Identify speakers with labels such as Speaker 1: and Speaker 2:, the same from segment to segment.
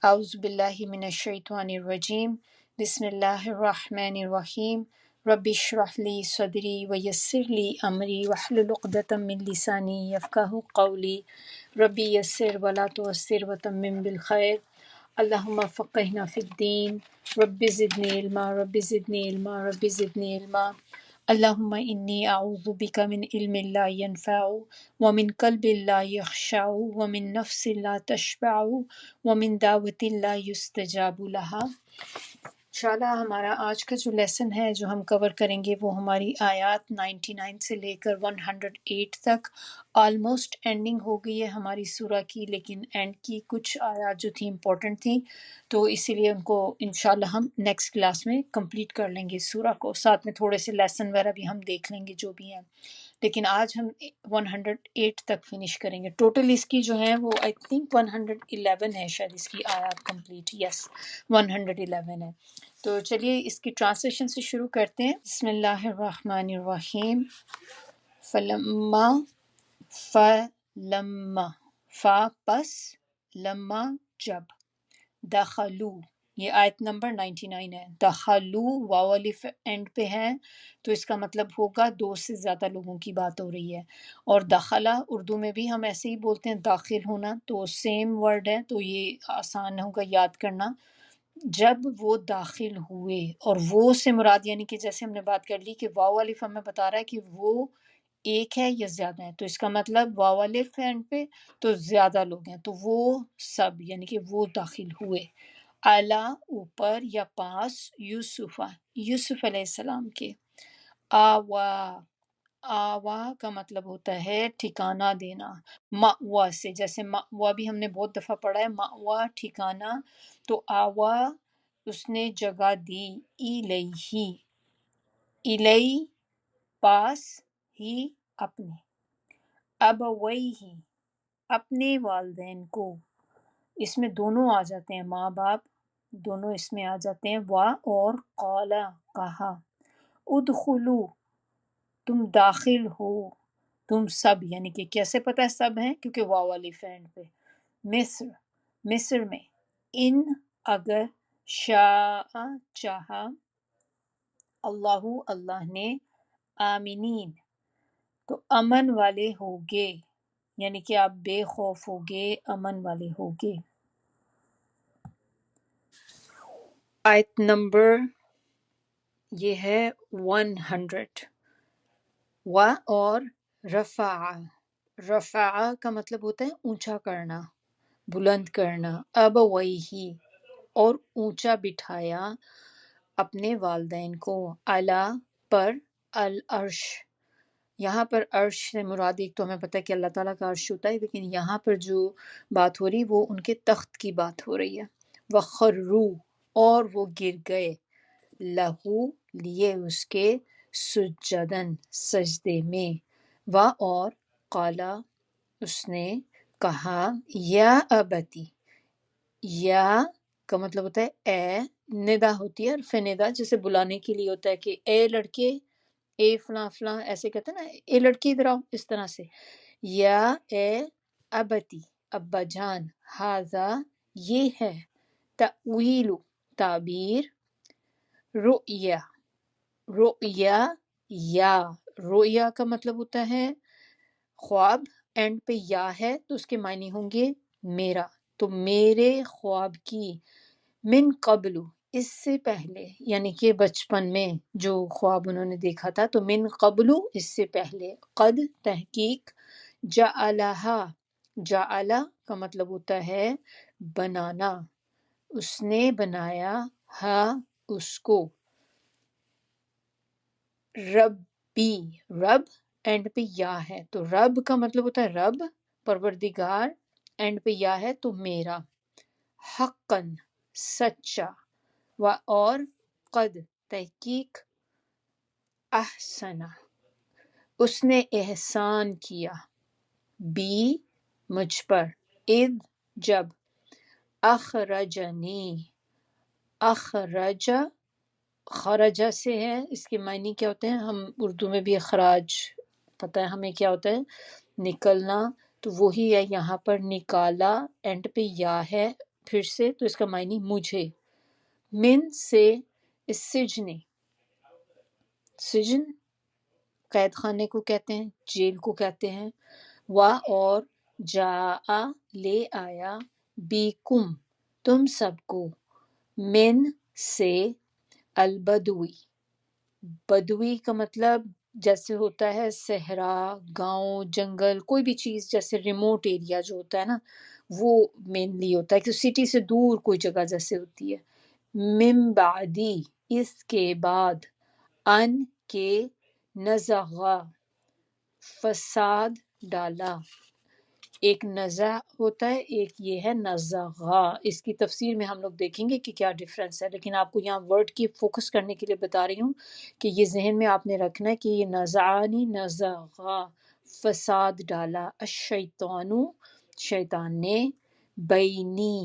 Speaker 1: اعوذ باللہ من الشیطان الرجیم بسم اللہ الرحمن الرحیم رب اشرح لی صدری ویسر لی امری واحلل عقدۃ من لسانی یفقہوا قولی رب یسر ولا تعسر وتمم بالخیر اللہم فقہنا فی الدین رب زدنی علما رب زدنی علما رب زدنی علما اللہم انی اعوذ بک من علم لا ینفع ومن قلب لا یخشع ومن نفس لا تشبع ومن دعوت لا یستجاب لہا۔ انشاءاللہ ہمارا آج کا جو لیسن ہے جو ہم کور کریں گے وہ ہماری آیات 99 سے لے کر 108 تک۔ آلموسٹ اینڈنگ ہو گئی ہے ہماری سورہ کی، لیکن اینڈ کی کچھ آیات جو تھیں امپورٹنٹ تھیں، تو اسی لیے ان کو انشاءاللہ ہم نیکسٹ کلاس میں کمپلیٹ کر لیں گے سورہ کو، ساتھ میں تھوڑے سے لیسن وغیرہ بھی ہم دیکھ لیں گے جو بھی ہیں، لیکن آج ہم 108 تک فنش کریں گے۔ ٹوٹل اس کی جو ہے وہ آئی تھنک 111 ہے، شاید اس کی آیات کمپلیٹ، یس 111 ہے۔ تو چلیے اس کی ٹرانسلیشن سے شروع کرتے ہیں۔ بسم اللہ الرحمن الرحیم۔ فلما فلما فا پس لما جب دخلو، یہ آیت نمبر 99 ہے۔ دخلو واو الف اینڈ پہ ہے تو اس کا مطلب ہوگا دو سے زیادہ لوگوں کی بات ہو رہی ہے، اور دخلا اردو میں بھی ہم ایسے ہی بولتے ہیں داخل ہونا، تو سیم ورڈ ہے، تو یہ آسان ہوگا یاد کرنا۔ جب وہ داخل ہوئے، اور وہ سے مراد یعنی کہ جیسے ہم نے بات کر لی کہ واو الف ہمیں بتا رہا ہے کہ وہ ایک ہے یا زیادہ ہے، تو اس کا مطلب واو الف ہے اینڈ پہ تو زیادہ لوگ ہیں، تو وہ سب یعنی کہ وہ داخل ہوئے، اعلیٰ اوپر یا پاس، یوسف یوسف علیہ السلام کے، آوا آوا کا مطلب ہوتا ہے ٹھکانہ دینا، مأوا سے، جیسے مأوا بھی ہم نے بہت دفعہ پڑھا ہے، مأوا ٹھکانہ، تو آوا اس نے جگہ دی، الیہ الی پاس، ہی اپنے، ابویہ اپنے والدین کو، اس میں دونوں آ جاتے ہیں، ماں باپ دونوں اس میں آ جاتے ہیں، وا اور قالا کہا، ادخلو تم داخل ہو، تم سب، یعنی کہ کیسے پتہ ہے سب ہیں، کیونکہ واو الف اینڈ پہ، مصر مصر میں، ان اگر، شاء چاہا، اللہ اللہ نے، آمینین تو امن والے ہوگے، یعنی کہ آپ بے خوف ہوگے، امن والے ہوگے۔ آیت نمبر یہ ہے 100، و اور رفع، رفع کا مطلب ہوتا ہے اونچا کرنا، بلند کرنا، ابویہ اور اونچا بٹھایا اپنے والدین کو، اعلیٰ پر، العرش، یہاں پر عرش سے مراد ایک تو ہمیں پتہ ہے کہ اللہ تعالیٰ کا عرش ہوتا ہے، لیکن یہاں پر جو بات ہو رہی وہ ان کے تخت کی بات ہو رہی ہے، وخرو اور وہ گر گئے، لہو لیے اس کے، سجدن سجدے میں، و اور قالا اس نے کہا، یا ابتی، یا کا مطلب ہوتا ہے اے، ندا ہوتی ہے، عرف ندا جیسے بلانے کے لیے ہوتا ہے کہ اے لڑکے، اے فلاں فلاں، ایسے کہتے ہیں نا، اے لڑکی ادھر آؤ، اس طرح سے، یا اے ابتی ابا جان، ہاذا یہ ہے، تأویل تعبیر، رؤیا رؤیا یا، رؤیا کا مطلب ہوتا ہے خواب، اینڈ پہ یا ہے تو اس کے معنی ہوں گے میرا، تو میرے خواب کی، من قبل اس سے پہلے، یعنی کہ بچپن میں جو خواب انہوں نے دیکھا تھا، تو من قبل اس سے پہلے، قد تحقیق، جعلہا جعلہ کا مطلب ہوتا ہے بنانا، اس نے بنایا، ہا اس کو، ربی رب، اینڈ پہ یا ہے تو رب کا مطلب ہوتا ہے رب، پروردگار، اینڈ پہ یا ہے تو میرا، حقاً سچا، و اور قد تحقیق، احسنا اس نے احسان کیا، بی مجھ پر، اذ جب، اخرجنی اخرج، خرجہ سے ہے، اس کے معنی کیا ہوتے ہیں، ہم اردو میں بھی اخراج پتہ ہے ہمیں کیا ہوتا ہے، نکلنا، تو وہی ہے یہاں پر نکالا، اینڈ پہ یا ہے، پھر سے تو اس کا معنی مجھے، من سے السجن، سجن قید خانے کو کہتے ہیں، جیل کو کہتے ہیں، و اور جاء لے آیا، بیکم تم سب کو، من سے البدوی، بدوی کا مطلب جیسے ہوتا ہے صحرا، گاؤں، جنگل، کوئی بھی چیز جیسے ریموٹ ایریا جو ہوتا ہے نا، وہ مینلی ہوتا ہے کہ سٹی سے دور کوئی جگہ جیسے ہوتی ہے۔ من بعدی اس کے بعد، ان کے نزغا فساد ڈالا، ایک نزع ہوتا ہے، ایک یہ ہے نزغا، اس کی تفسیر میں ہم لوگ دیکھیں گے کہ کیا ڈفرینس ہے، لیکن آپ کو یہاں ورڈ کی فوکس کرنے کے لیے بتا رہی ہوں کہ یہ ذہن میں آپ نے رکھنا ہے کہ یہ نزعانی نزغا فساد ڈالا، الشیطانو شیطان نے، بینی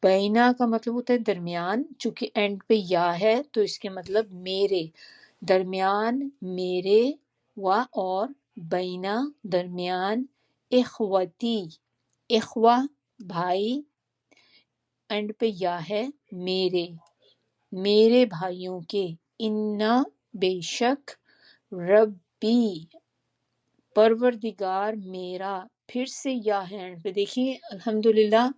Speaker 1: بینا کا مطلب ہوتا ہے درمیان، چونکہ اینڈ پہ یا ہے تو اس کے مطلب میرے، درمیان میرے، و اور بینا درمیان، اخوتی اخوا بھائی، اینڈ پہ یا ہے میرے، میرے بھائیوں کے، انا بے شک، ربی پروردگار میرا، پھر سے یا ہے اینڈ پہ، دیکھیے الحمدللہ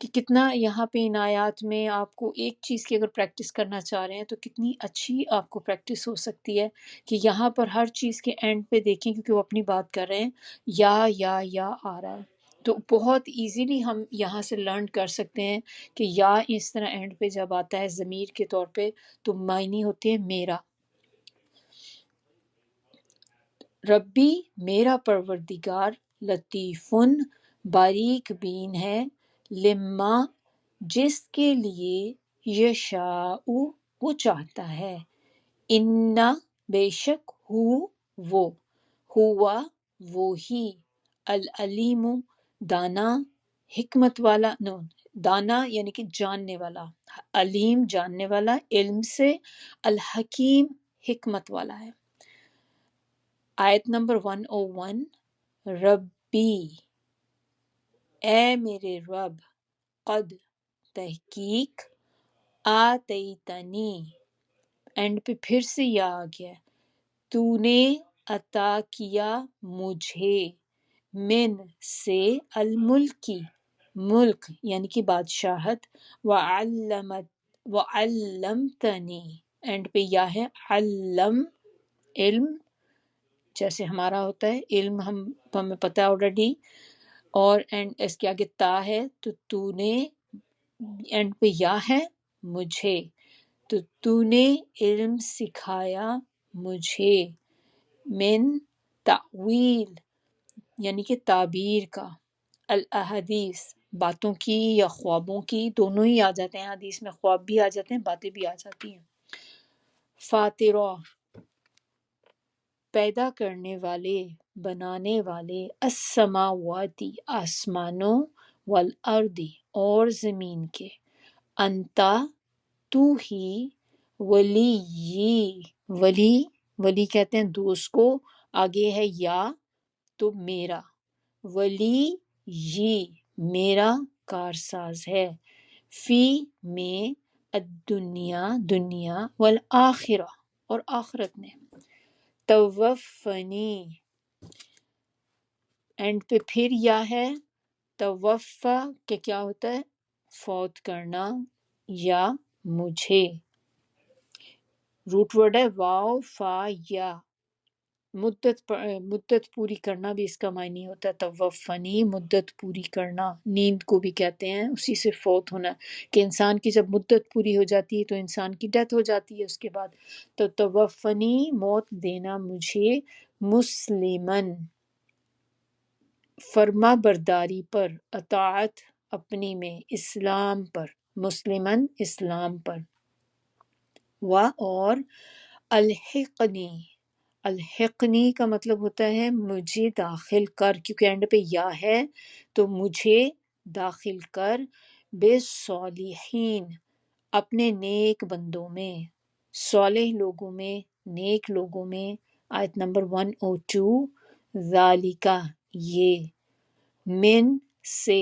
Speaker 1: کہ کتنا یہاں پہ ان آیات میں آپ کو ایک چیز کی اگر پریکٹس کرنا چاہ رہے ہیں تو کتنی اچھی آپ کو پریکٹس ہو سکتی ہے کہ یہاں پر ہر چیز کے اینڈ پہ دیکھیں، کیونکہ وہ اپنی بات کر رہے ہیں، یا آ رہا ہے تو بہت ایزیلی ہم یہاں سے لرن کر سکتے ہیں کہ یا اس طرح اینڈ پہ جب آتا ہے ضمیر کے طور پہ تو معنی ہوتے ہیں میرا، ربی میرا پروردگار، لطیفن باریک بین ہے، لما جس کے لیے یشاء وہ چاہتا ہے، انا بے شک وہ ہوا وہی، العلیم دانا، حکمت والا، نو دانا یعنی کہ جاننے والا، علیم جاننے والا، علم سے، الحکیم حکمت والا ہے۔ آیت نمبر 101، ربی اے میرے رب، قد تحقیق، آتیتنی اینڈ پہ پھر سے یا آ گیا، تو نے عطا کیا مجھے، من سے الملکی ملک یعنی کہ بادشاہت، وعلمتنی اینڈ پہ یا ہے علم علم، جیسے ہمارا ہوتا ہے علم، ہمیں پتہ ہے آلریڈی، اور اینڈ اس کے آگے تا ہے تو نے اینڈ پہ یا ہے مجھے، تو نے علم سکھایا مجھے، من تعویل یعنی کہ تعبیر کا، الاحادیث باتوں کی یا خوابوں کی، دونوں ہی آ جاتے ہیں، حدیث میں خواب بھی آ جاتے ہیں، باتیں بھی آ جاتی ہیں۔ فاترہ پیدا کرنے والے، بنانے والے، السماواتی آسمانوں، والارض اور زمین کے، انتا تو ہی، ولی ولی کہتے ہیں دوست کو، آگے ہے یا تو میرا، ولی میرا کارساز ہے، فی میں، الدنیا دنیا، والآخرہ اور آخرت میں، توفنی اینڈ پہ پھر یا ہے، توفا کہ کیا ہوتا ہے فوت کرنا، یا مجھے، روٹ ورڈ ہے واو فا یا، مدت پوری کرنا بھی اس کا معنی ہوتا ہے، توفنی مدت پوری کرنا، نیند کو بھی کہتے ہیں، اسی سے فوت ہونا کہ انسان کی جب مدت پوری ہو جاتی ہے تو انسان کی ڈیتھ ہو جاتی ہے اس کے بعد، تو توفنی موت دینا مجھے، مسلمن فرما برداری پر، اطاعت اپنی میں، اسلام پر، مسلمن اسلام پر، و اور الحقنی الحقنی کا مطلب ہوتا ہے مجھے داخل کر، کیونکہ اینڈ پہ یا ہے تو مجھے داخل کر، بالصالحین اپنے نیک بندوں میں، صالح لوگوں میں، نیک لوگوں میں۔ آیت نمبر 102، ذالکا یہ، من سے،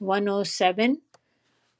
Speaker 1: 107,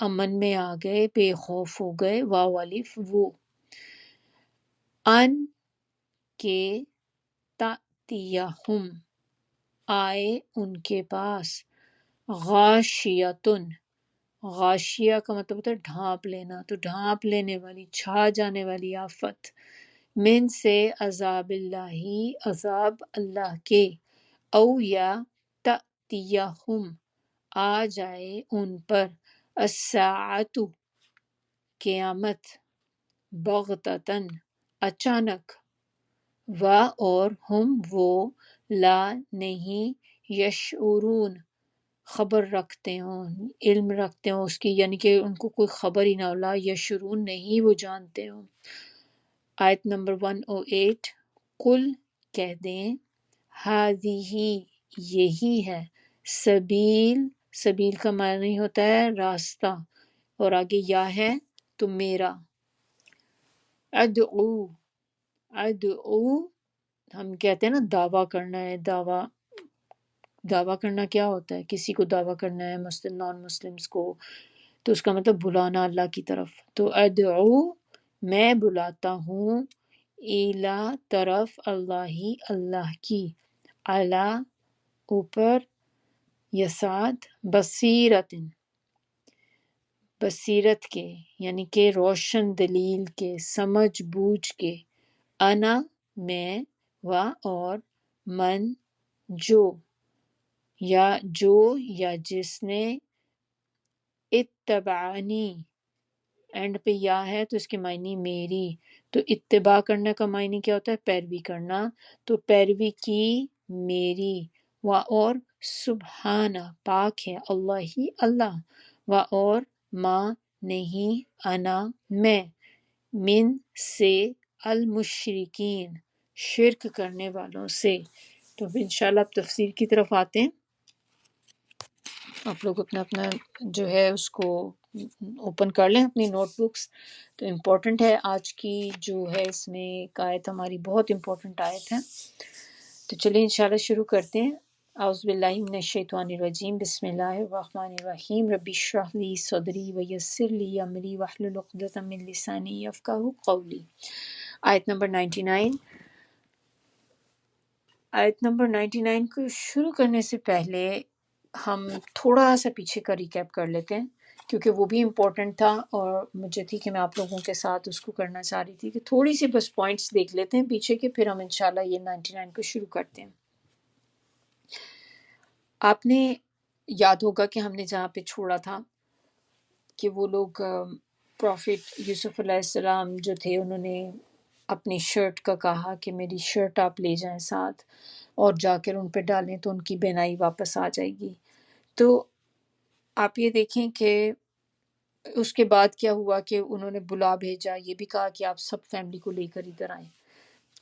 Speaker 1: امن میں آ گئے، بے خوف ہو گئے، واو الف وہ، ان کے تأتیہم آئے ان کے پاس، غاشیتن، غاشیہ کا مطلب ہوتا ہے ڈھانپ لینا، تو ڈھانپ لینے والی، چھا جانے والی آفت، من سے عذاب اللہ، عذاب اللہ کے، او یا تأتیہم آ جائے ان پر، الساعۃ قیامت، بغتتاً اچانک، و اور ہم وہ لا نہیں، یشعرون خبر رکھتے ہوں، علم رکھتے ہوں اس کی، یعنی کہ ان کو کوئی خبر ہی نہ ہو، لا یشعرون نہیں وہ جانتے ہوں۔ آیت نمبر 108، قل کہہ دیں، ہذہ یہی ہے، سبیل، سبیل کا معنی ہوتا ہے راستہ، اور آگے یا ہے تو میرا، ادعو، ادعو ہم کہتے ہیں نا دعویٰ کرنا ہے، دعویٰ کرنا کیا ہوتا ہے؟ کسی کو دعویٰ کرنا ہے، مسلم نان مسلمس کو، تو اس کا مطلب بلانا اللہ کی طرف، تو ادعو میں بلاتا ہوں، الا طرف اللہ، اللہ کی، اعلی اوپر، یساد بصیرت، بصیرت کے، یعنی کہ روشن دلیل کے، سمجھ بوجھ کے، انا میں، و اور من جو، یا جس نے، اتبعنی، اینڈ پہ یا ہے تو اس کے معنی میری، تو اتباع کرنے کا معنی کیا ہوتا ہے؟ پیروی کرنا، تو پیروی کی میری، و اور سبحانہ پاک ہے اللہ ہی اللہ، و اور ما نہیں، انا میں، من سے، المشرکین شرک کرنے والوں سے۔ تو اب انشاءاللہ اب تفسیر کی طرف آتے ہیں، آپ لوگ اپنا اپنا جو ہے اس کو اوپن کر لیں اپنی نوٹ بکس۔ تو امپورٹنٹ ہے آج کی جو ہے اس میں ایک آیت ہماری بہت امپورٹنٹ آیت ہے، تو چلیے انشاءاللہ شروع کرتے ہیں۔ اعوذ باللہ من الشیطان الرجیم، بسم اللہ الرحمن الرحیم، رب اشرح لی صدری ویسر لی امری واحلل عقدۃ من لسانی یفقہوا قولی۔ آیت نمبر 99۔ آیت نمبر 99 کو شروع کرنے سے پہلے ہم تھوڑا سا پیچھے کا ریکیپ کر لیتے ہیں، کیونکہ وہ بھی امپورٹنٹ تھا اور مجھے تھی کہ میں آپ لوگوں کے ساتھ اس کو کرنا چاہ رہی تھی، کہ تھوڑی سی بس پوائنٹس دیکھ لیتے ہیں پیچھے کے، پھر ہم انشاءاللہ یہ 99 کو شروع کرتے ہیں۔ آپ نے یاد ہوگا کہ ہم نے جہاں پہ چھوڑا تھا کہ وہ لوگ پروفٹ یوسف علیہ السلام جو تھے، انہوں نے اپنی شرٹ کا کہا کہ میری شرٹ آپ لے جائیں ساتھ اور جا کر ان پہ ڈالیں تو ان کی بینائی واپس آ جائے گی۔ تو آپ یہ دیکھیں کہ اس کے بعد کیا ہوا کہ انہوں نے بلا بھیجا، یہ بھی کہا کہ آپ سب فیملی کو لے کر ادھر آئیں۔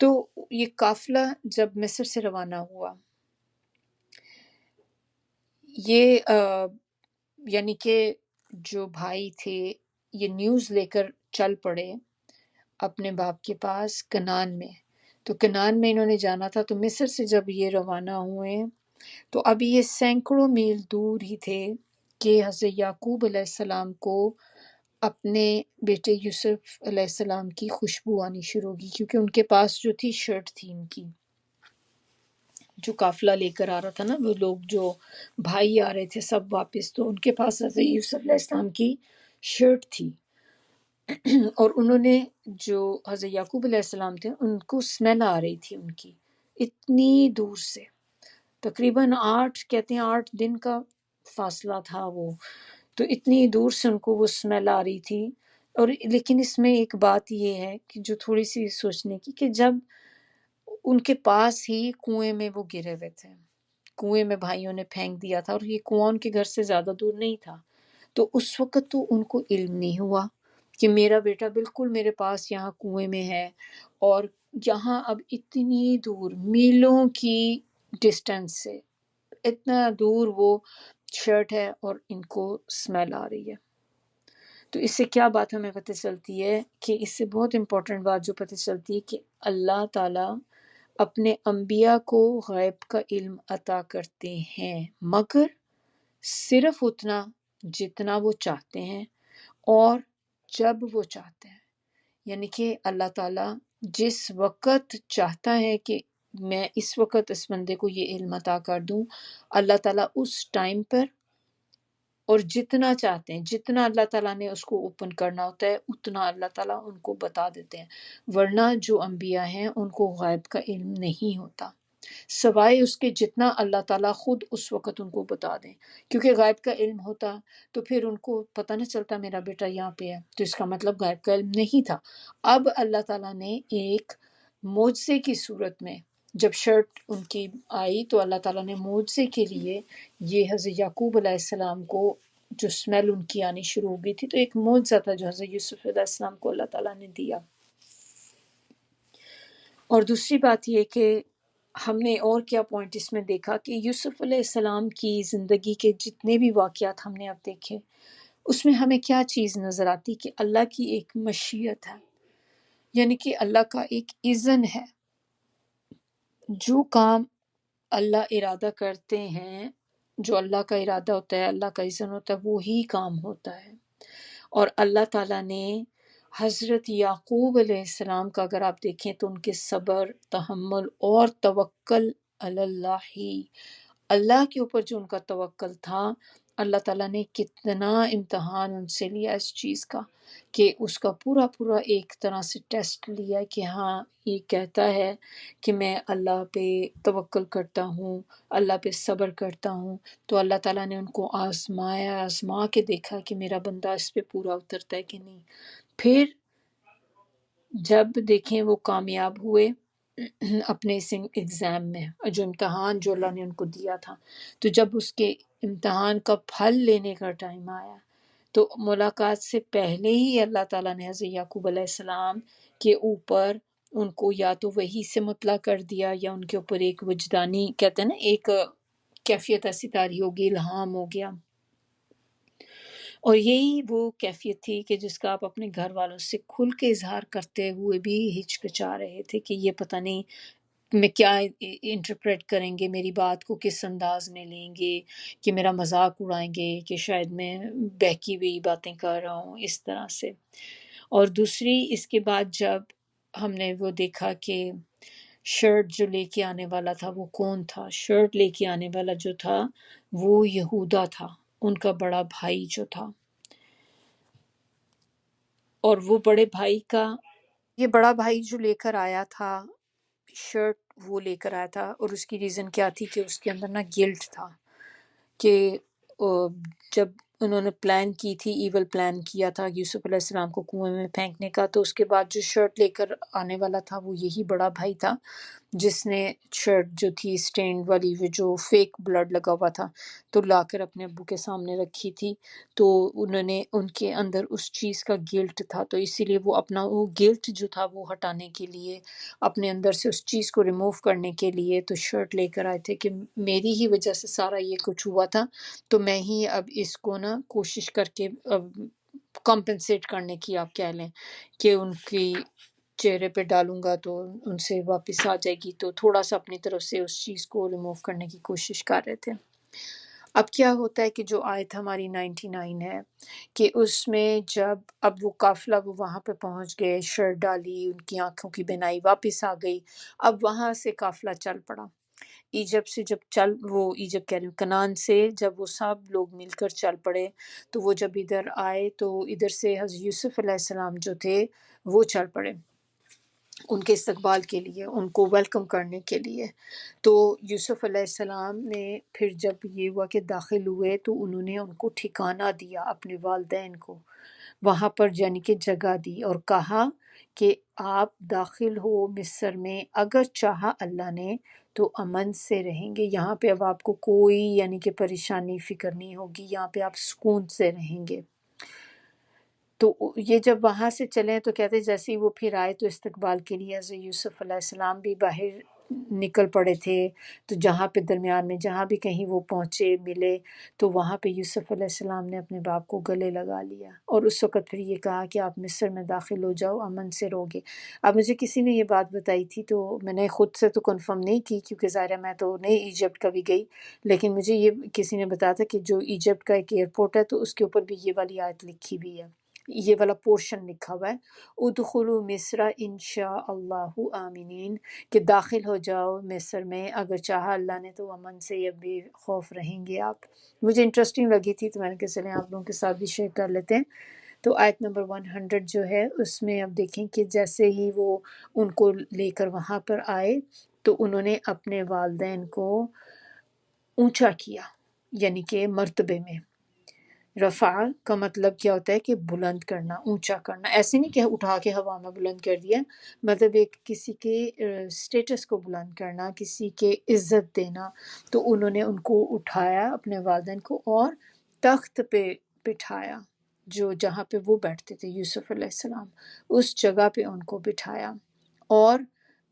Speaker 1: تو یہ قافلہ جب مصر سے روانہ ہوا، یہ یعنی کہ جو بھائی تھے یہ نیوز لے کر چل پڑے اپنے باپ کے پاس کنعان میں، تو کنعان میں انہوں نے جانا تھا، تو مصر سے جب یہ روانہ ہوئے تو ابھی یہ سینکڑوں میل دور ہی تھے کہ حضرت یعقوب علیہ السلام کو اپنے بیٹے یوسف علیہ السلام کی خوشبو آنی شروع ہوگی، کیونکہ ان کے پاس جو تھی شرٹ تھی ان کی، جو قافلہ لے کر آ رہا تھا نا، وہ لوگ جو بھائی آ رہے تھے سب واپس، تو ان کے پاس حضرت یوسف علیہ السلام کی شرٹ تھی، اور انہوں نے جو حضرت یعقوب علیہ السلام تھے ان کو اسمیل آ رہی تھی ان کی اتنی دور سے، تقریباً 8 کہتے ہیں 8 دن کا فاصلہ تھا وہ، تو اتنی دور سے ان کو وہ اسمیل آ رہی تھی۔ اور لیکن اس میں ایک بات یہ ہے کہ جو تھوڑی سی سوچنے کی، کہ جب ان کے پاس ہی کنویں میں وہ گرے ہوئے تھے، کنویں میں بھائیوں نے پھینک دیا تھا، اور یہ کنواں ان کے گھر سے زیادہ دور نہیں تھا، تو اس وقت تو ان کو علم نہیں ہوا کہ میرا بیٹا بالکل میرے پاس یہاں کنویں میں ہے، اور یہاں اب اتنی دور میلوں کی ڈسٹینس سے اتنا دور وہ شرٹ ہے اور ان کو اسمیل آ رہی ہے۔ تو اس سے کیا بات ہمیں پتہ چلتی ہے کہ اس سے بہت امپورٹنٹ بات جو پتہ چلتی ہے کہ اللہ تعالیٰ اپنے انبیاء کو غیب کا علم عطا کرتے ہیں، مگر صرف اتنا جتنا وہ چاہتے ہیں، اور جب وہ چاہتے ہیں، یعنی کہ اللہ تعالیٰ جس وقت چاہتا ہے کہ میں اس وقت اس بندے کو یہ علم عطا کر دوں، اللہ تعالیٰ اس ٹائم پر اور جتنا چاہتے ہیں، جتنا اللہ تعالیٰ نے اس کو اوپن کرنا ہوتا ہے اتنا اللہ تعالیٰ ان کو بتا دیتے ہیں۔ ورنہ جو انبیاء ہیں ان کو غیب کا علم نہیں ہوتا، سوائے اس کے جتنا اللہ تعالیٰ خود اس وقت ان کو بتا دیں۔ کیونکہ غیب کا علم ہوتا تو پھر ان کو پتہ نہ چلتا میرا بیٹا یہاں پہ ہے، تو اس کا مطلب غیب کا علم نہیں تھا۔ اب اللہ تعالیٰ نے ایک معجزے کی صورت میں جب شرٹ ان کی آئی تو اللہ تعالیٰ نے معجزے کے لیے یہ حضرت یعقوب علیہ السلام کو جو اسمیل ان کی آنی شروع ہو گئی تھی، تو ایک معجزہ تھا جو حضرت یوسف علیہ السلام کو اللہ تعالیٰ نے دیا۔ اور دوسری بات یہ کہ ہم نے اور کیا پوائنٹ اس میں دیکھا کہ یوسف علیہ السلام کی زندگی کے جتنے بھی واقعات ہم نے اب دیکھے، اس میں ہمیں کیا چیز نظر آتی کہ اللہ کی ایک مشیت ہے، یعنی کہ اللہ کا ایک اذن ہے۔ جو کام اللہ ارادہ کرتے ہیں، جو اللہ کا ارادہ ہوتا ہے، اللہ کا اذن ہوتا ہے، وہی کام ہوتا ہے۔ اور اللہ تعالیٰ نے حضرت یعقوب علیہ السلام کا اگر آپ دیکھیں تو ان کے صبر، تحمل اور توکل علی اللہ، اللہ کے اوپر جو ان کا توکل تھا، اللہ تعالیٰ نے کتنا امتحان ان سے لیا اس چیز کا کہ اس کا پورا پورا ایک طرح سے ٹیسٹ لیا کہ ہاں یہ کہتا ہے کہ میں اللہ پہ توکل کرتا ہوں، اللہ پہ صبر کرتا ہوں، تو اللہ تعالیٰ نے ان کو آزمایا، آزما کے دیکھا کہ میرا بندہ اس پہ پورا اترتا ہے کہ نہیں۔ پھر جب دیکھیں وہ کامیاب ہوئے اپنے اس ایگزام میں، جو امتحان جو اللہ نے ان کو دیا تھا، تو جب اس کے امتحان کا پھل لینے کا ٹائم آیا تو ملاقات سے پہلے ہی اللہ تعالیٰ نے حضرت یعقوب علیہ السلام کے اوپر ان کو یا تو وحی سے مطلع کر دیا یا ان کے اوپر ایک وجدانی کہتے ہیں نا ایک کیفیت ایسی طاری ہوگی، الہام ہو گیا۔ اور یہی وہ کیفیت تھی کہ جس کا آپ اپنے گھر والوں سے کھل کے اظہار کرتے ہوئے بھی ہچکچا رہے تھے کہ یہ پتہ نہیں میں کیا انٹرپریٹ کریں گے، میری بات کو کس انداز میں لیں گے، کہ میرا مذاق اڑائیں گے کہ شاید میں بہکی ہوئی باتیں کر رہا ہوں اس طرح سے۔ اور دوسری اس کے بعد جب ہم نے وہ دیکھا کہ شرٹ جو لے کے آنے والا تھا وہ کون تھا، شرٹ لے کے آنے والا جو تھا وہ یہودا تھا، ان کا بڑا بھائی جو تھا۔ اور وہ بڑے بھائی کا یہ بڑا بھائی جو لے کر آیا تھا شرٹ، وہ لے کر آیا تھا، اور اس کی ریزن کیا تھی کہ اس کے اندر نا گلٹ تھا کہ جب انہوں نے پلان کی تھی، ایول پلان کیا تھا یوسف علیہ السلام کو کنویں میں پھینکنے کا، تو اس کے بعد جو شرٹ لے کر آنے والا تھا وہ یہی بڑا بھائی تھا جس نے شرٹ جو تھی سٹینڈ والی جو فیک بلڈ لگا ہوا تھا تو لا کر اپنے ابو کے سامنے رکھی تھی، تو انہوں نے ان کے اندر اس چیز کا گلٹ تھا، تو اسی لیے وہ اپنا وہ گلٹ جو تھا وہ ہٹانے کے لیے، اپنے اندر سے اس چیز کو ریموو کرنے کے لیے تو شرٹ لے کر آئے تھے کہ میری ہی وجہ سے سارا یہ کچھ ہوا تھا، تو میں ہی اب اس کو نا کوشش کر کے کمپنسیٹ کرنے کی آپ کہہ لیں کہ ان کی چہرے پہ ڈالوں گا تو ان سے واپس آ جائے گی، تو تھوڑا سا اپنی طرف سے اس چیز کو ریموو کرنے کی کوشش کر رہے تھے۔ اب کیا ہوتا ہے کہ جو آیت ہماری 99 ہے کہ اس میں جب اب وہ قافلہ وہ وہاں پہ پہنچ گئے، شرٹ ڈالی، ان کی آنکھوں کی بینائی واپس آ گئی، اب وہاں سے قافلہ چل پڑا ایجپٹ سے، جب وہ ایجپٹ کہہ رہی ہوں کنعان سے جب وہ سب لوگ مل کر چل پڑے، تو وہ جب ادھر آئے تو ادھر سے حضرت یوسف علیہ السلام جو تھے وہ چل پڑے ان کے استقبال کے لیے، ان کو ویلکم کرنے کے لیے۔ تو یوسف علیہ السلام نے پھر جب یہ ہوا کہ داخل ہوئے تو انہوں نے ان کو ٹھکانہ دیا اپنے والدین کو، وہاں پر یعنی کہ جگہ دی اور کہا کہ آپ داخل ہو مصر میں، اگر چاہا اللہ نے تو امن سے رہیں گے، یہاں پہ اب آپ کو کوئی یعنی کہ پریشانی فکر نہیں ہوگی، یہاں پہ آپ سکون سے رہیں گے۔ تو یہ جب وہاں سے چلے تو کہتے جیسے ہی وہ پھر آئے تو استقبال کے لیے حضرت یوسف علیہ السلام بھی باہر نکل پڑے تھے، تو جہاں پہ درمیان میں جہاں بھی کہیں وہ پہنچے ملے تو وہاں پہ یوسف علیہ السلام نے اپنے باپ کو گلے لگا لیا، اور اس وقت پھر یہ کہا کہ آپ مصر میں داخل ہو جاؤ، امن سے رہو گے۔ اب مجھے کسی نے یہ بات بتائی تھی تو میں نے خود سے تو کنفرم نہیں کی کیونکہ ظاہر ہے میں تو نہیں ایجپٹ کبھی گئی، لیکن مجھے یہ کسی نے بتایا تھا کہ جو ایجپٹ کا ایک ایئرپورٹ ہے تو اس کے اوپر بھی یہ والی آیت لکھی ہوئی ہے یہ والا پورشن لکھا ہوا ہے، ادخلوا مصر انشاء اللہ آمینین، کہ داخل ہو جاؤ مصر میں اگر چاہا اللہ نے تو امن سے یا بے خوف رہیں گے آپ۔ مجھے انٹرسٹنگ لگی تھی تو میں نے کہا چلیں آپ لوگوں کے ساتھ بھی شیئر کر لیتے ہیں۔ تو آیت نمبر 100 جو ہے اس میں اب دیکھیں کہ جیسے ہی وہ ان کو لے کر وہاں پر آئے تو انہوں نے اپنے والدین کو اونچا کیا، یعنی کہ مرتبے میں۔ رفع کا مطلب کیا ہوتا ہے کہ بلند کرنا، اونچا کرنا، ایسے نہیں کہ اٹھا کے ہوا میں بلند کر دیا، مطلب ایک کسی کے سٹیٹس کو بلند کرنا، کسی کے عزت دینا۔ تو انہوں نے ان کو اٹھایا اپنے والدین کو اور تخت پہ بٹھایا، جو جہاں پہ وہ بیٹھتے تھے یوسف علیہ السلام، اس جگہ پہ ان کو بٹھایا، اور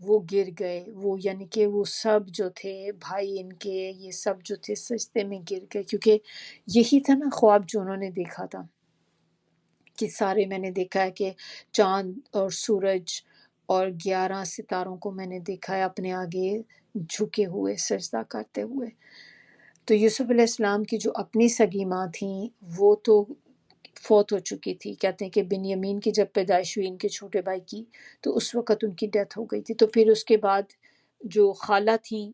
Speaker 1: وہ گر گئے، وہ یعنی کہ وہ سب جو تھے بھائی ان کے، یہ سب جو تھے سجدے میں گر گئے، کیونکہ یہی تھا نا خواب جو انہوں نے دیکھا تھا کہ سارے میں نے دیکھا ہے کہ چاند اور سورج اور 11 ستاروں کو میں نے دیکھا ہے اپنے آگے جھکے ہوئے سجدہ کرتے ہوئے۔ تو یوسف علیہ السلام کی جو اپنی سگی ماں تھیں وہ تو فوت ہو چکی تھی، کہتے ہیں کہ بنیامین کی جب پیدائش ہوئی ان کے چھوٹے بھائی کی تو اس وقت ان کی ڈیتھ ہو گئی تھی، تو پھر اس کے بعد جو خالہ تھیں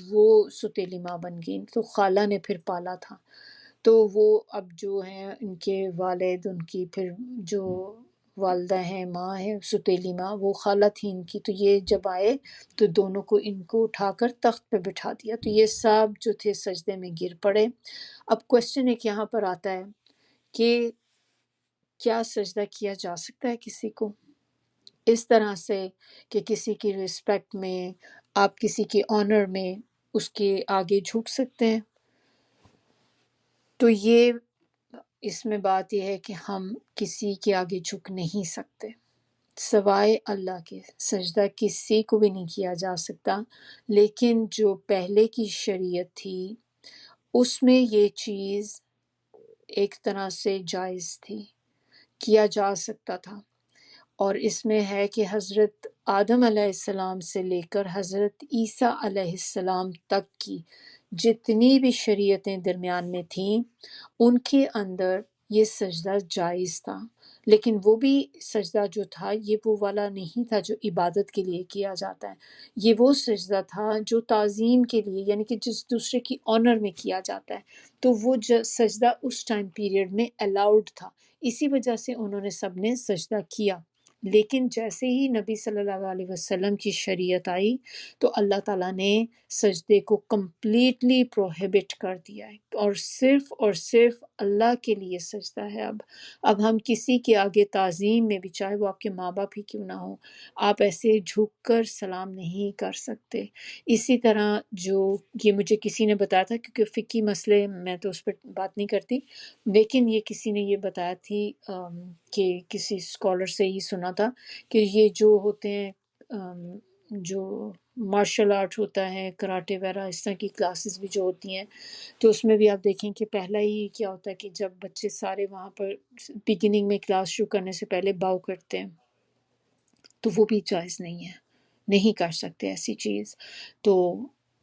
Speaker 1: وہ ستیلی ماں بن گئی، تو خالہ نے پھر پالا تھا۔ تو وہ اب جو ہیں ان کے والد، ان کی پھر جو والدہ ہیں ماں ہے ستیلی ماں، وہ خالہ تھی ان کی، تو یہ جب آئے تو دونوں کو ان کو اٹھا کر تخت پہ بٹھا دیا، تو یہ سب جو تھے سجدے میں گر پڑے۔ اب کوشچن ایک یہاں پر آتا ہے کہ کیا سجدہ کیا جا سکتا ہے کسی کو اس طرح سے کہ کسی کی رسپیکٹ میں، آپ کسی کی آنر میں اس کے آگے جھک سکتے ہیں؟ تو یہ اس میں بات یہ ہے کہ ہم کسی کے آگے جھک نہیں سکتے سوائے اللہ کے، سجدہ کسی کو بھی نہیں کیا جا سکتا۔ لیکن جو پہلے کی شریعت تھی اس میں یہ چیز ایک طرح سے جائز تھی، کیا جا سکتا تھا، اور اس میں ہے کہ حضرت آدم علیہ السلام سے لے کر حضرت عیسیٰ علیہ السلام تک کی جتنی بھی شریعتیں درمیان میں تھیں ان کے اندر یہ سجدہ جائز تھا، لیکن وہ بھی سجدہ جو تھا یہ وہ والا نہیں تھا جو عبادت کے لیے کیا جاتا ہے، یہ وہ سجدہ تھا جو تعظیم کے لیے، یعنی کہ جس دوسرے کی آنر میں کیا جاتا ہے، تو وہ سجدہ اس ٹائم پیریڈ میں الاؤڈ تھا، اسی وجہ سے انہوں نے سب نے سجدہ کیا۔ لیکن جیسے ہی نبی صلی اللہ علیہ وسلم کی شریعت آئی تو اللہ تعالیٰ نے سجدے کو کمپلیٹلی پروہیبٹ کر دیا ہے، اور صرف اللہ کے لیے سجدہ ہے۔ اب ہم کسی کے آگے تعظیم میں بھی، چاہے وہ آپ کے ماں باپ ہی کیوں نہ ہو، آپ ایسے جھک کر سلام نہیں کر سکتے۔ اسی طرح جو یہ مجھے کسی نے بتایا تھا، کیونکہ فقہی مسئلے میں تو اس پہ بات نہیں کرتی، لیکن یہ کسی نے یہ بتایا تھی کہ کسی اسکالر سے ہی سنا تھا کہ یہ جو ہوتے ہیں جو مارشل آرٹ ہوتا ہے، کراٹے وغیرہ اس طرح کی کلاسز بھی جو ہوتی ہیں، تو اس میں بھی آپ دیکھیں کہ پہلا ہی کیا ہوتا ہے کہ جب بچے سارے وہاں پر بگننگ میں کلاس شروع کرنے سے پہلے باؤ کرتے ہیں، تو وہ بھی جائز نہیں ہے، نہیں کر سکتے ایسی چیز۔ تو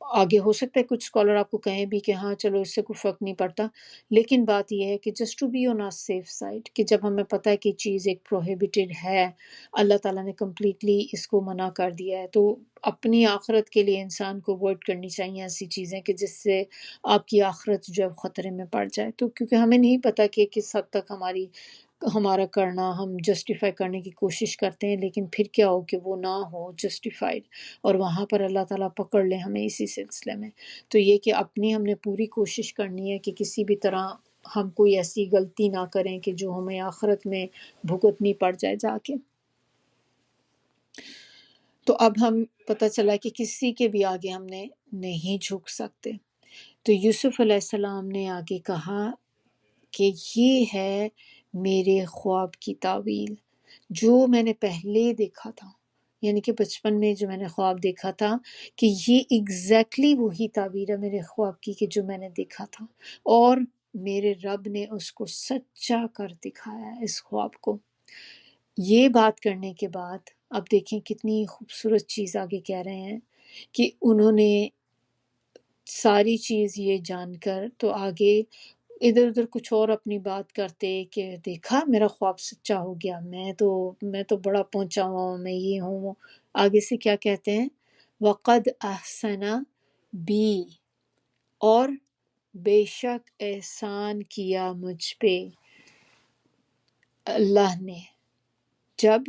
Speaker 1: آگے ہو سکتا ہے کچھ اسکالر آپ کو کہیں بھی کہ ہاں چلو اس سے کوئی فرق نہیں پڑتا، لیکن بات یہ ہے کہ just to be on a safe side, کہ جب ہمیں پتہ ہے کہ چیز ایک پروہیبٹڈ ہے، اللہ تعالیٰ نے کمپلیٹلی اس کو منع کر دیا ہے، تو اپنی آخرت کے لیے انسان کو اوائڈ کرنی چاہیے ایسی چیزیں کہ جس سے آپ کی آخرت جو ہے خطرے میں پڑ جائے۔ تو کیونکہ ہمیں نہیں پتہ کہ کس حد تک ہمارا کرنا ہم جسٹیفائی کرنے کی کوشش کرتے ہیں، لیکن پھر کیا ہو کہ وہ نہ ہو جسٹیفائڈ، اور وہاں پر اللہ تعالیٰ پکڑ لے ہمیں اسی سلسلے میں۔ تو یہ کہ اپنی ہم نے پوری کوشش کرنی ہے کہ کسی بھی طرح ہم کوئی ایسی غلطی نہ کریں کہ جو ہمیں آخرت میں بھگتنی پڑ جائے جا کے۔ تو اب ہم پتہ چلا کہ کسی کے بھی آگے ہم نے نہیں جھک سکتے۔ تو یوسف علیہ السلام نے آگے کہا کہ یہ ہے میرے خواب کی تعویل جو میں نے پہلے دیکھا تھا، یعنی کہ بچپن میں جو میں نے خواب دیکھا تھا، کہ یہ ایگزیکٹلی وہی تعبیر ہے میرے خواب کی کہ جو میں نے دیکھا تھا، اور میرے رب نے اس کو سچا کر دکھایا ہے اس خواب کو۔ یہ بات کرنے کے بعد اب دیکھیں کتنی خوبصورت چیز آگے کہہ رہے ہیں کہ انہوں نے ساری چیز یہ جان کر تو آگے ادھر ادھر کچھ اور اپنی بات کرتے کہ دیکھا میرا خواب سچا ہو گیا، میں تو بڑا پہنچا ہوا ہوں، میں یہ ہوں وہ۔ آگے سے کیا کہتے ہیں؟ وقد احسن بی، اور بے شک احسان کیا مجھ پہ اللہ نے، جب